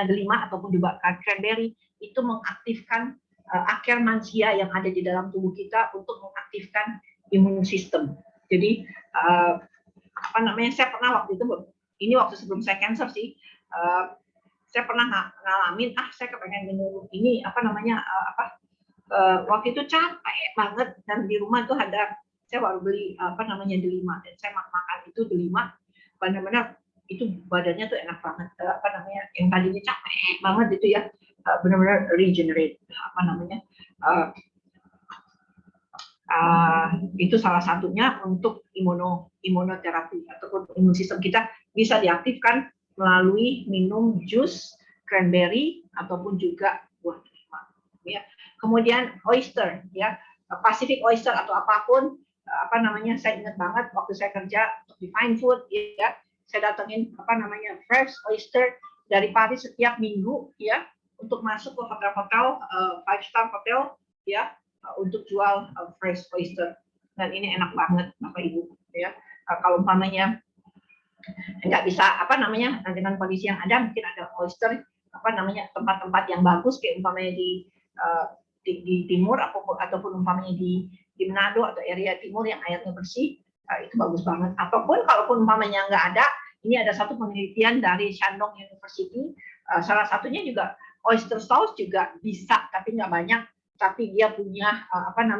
delima ataupun juga cranberry itu mengaktifkan Akkermansia yang ada di dalam tubuh kita untuk mengaktifkan imun sistem. Jadi saya pernah waktu itu, ini waktu sebelum saya cancer sih, saya pernah ngalamin, saya kepengen minum ini waktu itu capek banget, dan di rumah tuh saya baru beli delima, dan saya makan itu delima, benar-benar itu badannya tuh enak banget, yang tadinya capek banget itu ya, benar-benar regenerate, itu salah satunya untuk imunoterapi ataupun imun sistem kita bisa diaktifkan melalui minum jus cranberry ataupun juga buah delima ya. Kemudian oyster ya, Pacific oyster atau apapun, saya ingat banget waktu saya kerja di Fine Food ya, saya datengin fresh oyster dari Paris setiap minggu ya, untuk masuk ke hotel-hotel 5-star hotel ya, untuk jual fresh oyster, dan ini enak banget Bapak Ibu ya. Kalau umpamanya nggak bisa dengan kondisi yang ada, mungkin ada oyster tempat-tempat yang bagus kayak umpamanya di timur ataupun umpamanya di Manado atau area timur yang airnya bersih, itu bagus banget. Ataupun kalaupun umpamanya nggak ada, ini ada satu penelitian dari Shandong University, salah satunya juga oyster sauce juga bisa, tapi nggak banyak. Tapi dia punya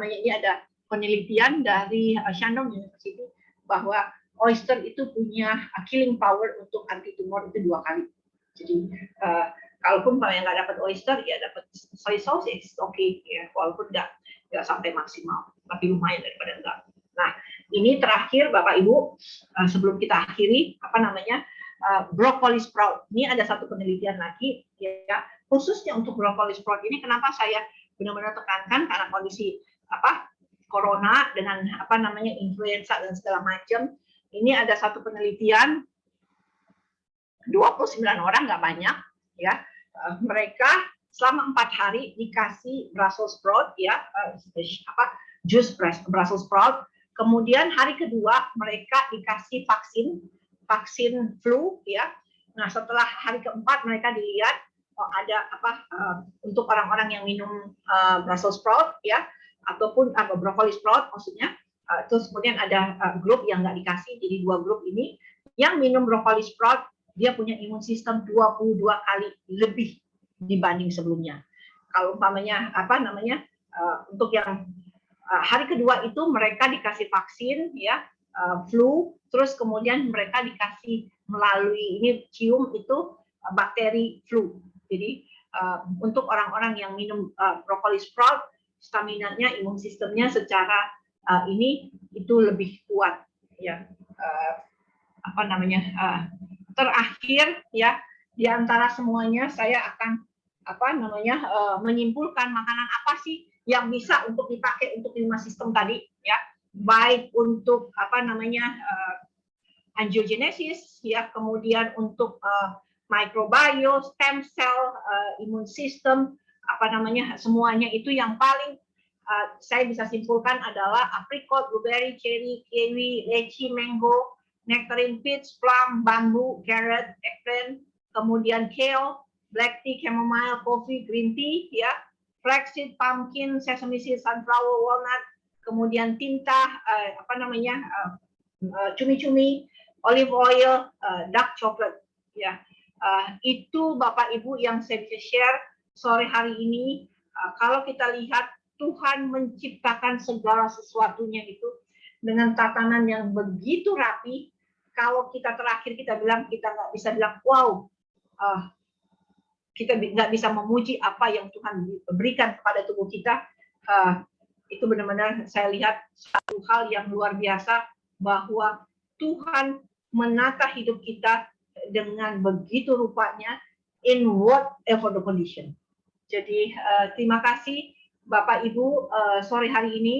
ini ada penelitian dari Shandong University bahwa oyster itu punya killing power untuk anti tumor itu 2 kali. Jadi kalaupun yang nggak dapat oyster, ya dapat soy sauce, it's okay ya, walaupun nggak sampai maksimal, tapi lumayan daripada enggak. Nah, ini terakhir Bapak Ibu, sebelum kita akhiri, broccoli sprout. Ini ada satu penelitian lagi ya, khususnya untuk broccoli sprout ini. Kenapa saya benar-benar tekankan, karena kondisi corona dengan influenza dan segala macam. Ini ada satu penelitian, 29 orang, nggak banyak ya. Mereka selama 4 hari dikasih Brussels sprout ya, jus Brussels sprout. Kemudian hari kedua mereka dikasih vaksin flu ya. Nah, setelah hari keempat mereka dilihat ada untuk orang-orang yang minum Brussels sprout ya, ataupun broccoli sprout maksudnya. Terus kemudian ada grup yang nggak dikasih, jadi 2 grup ini. Yang minum broccoli sprout, dia punya imun sistem 22 kali lebih dibanding sebelumnya. Kalau umpamanya untuk yang hari kedua itu mereka dikasih vaksin ya, flu, terus kemudian mereka dikasih melalui ini cium itu bakteri flu. Jadi untuk orang-orang yang minum broccoli sprout, stamina-nya, imun sistemnya secara ini itu lebih kuat ya. Terakhir ya, di antara semuanya saya akan menyimpulkan makanan apa sih yang bisa untuk dipakai untuk 5 sistem tadi ya, baik untuk angiogenesis ya, kemudian untuk microbiome, stem cell, imun sistem, semuanya itu yang paling saya bisa simpulkan adalah apricot, blueberry, cherry, kiwi, lychee, mango, nectarine, peach, plum, bambu, carrot, eggplant, kemudian kale, black tea, chamomile, coffee, green tea ya, flaxseed, pumpkin, sesame seed, sunflower, walnut, kemudian tinta, cumi-cumi, olive oil, dark chocolate. Ya, itu Bapak Ibu yang saya bisa share sore hari ini. Kalau kita lihat Tuhan menciptakan segala sesuatunya itu dengan tatanan yang begitu rapi. Kalau kita terakhir kita bilang, kita nggak bisa bilang wow, kita nggak bisa memuji apa yang Tuhan berikan kepada tubuh kita. Itu benar-benar saya lihat satu hal yang luar biasa, bahwa Tuhan menata hidup kita dengan begitu rupanya in whatever the condition. Jadi terima kasih Bapak Ibu sore hari ini.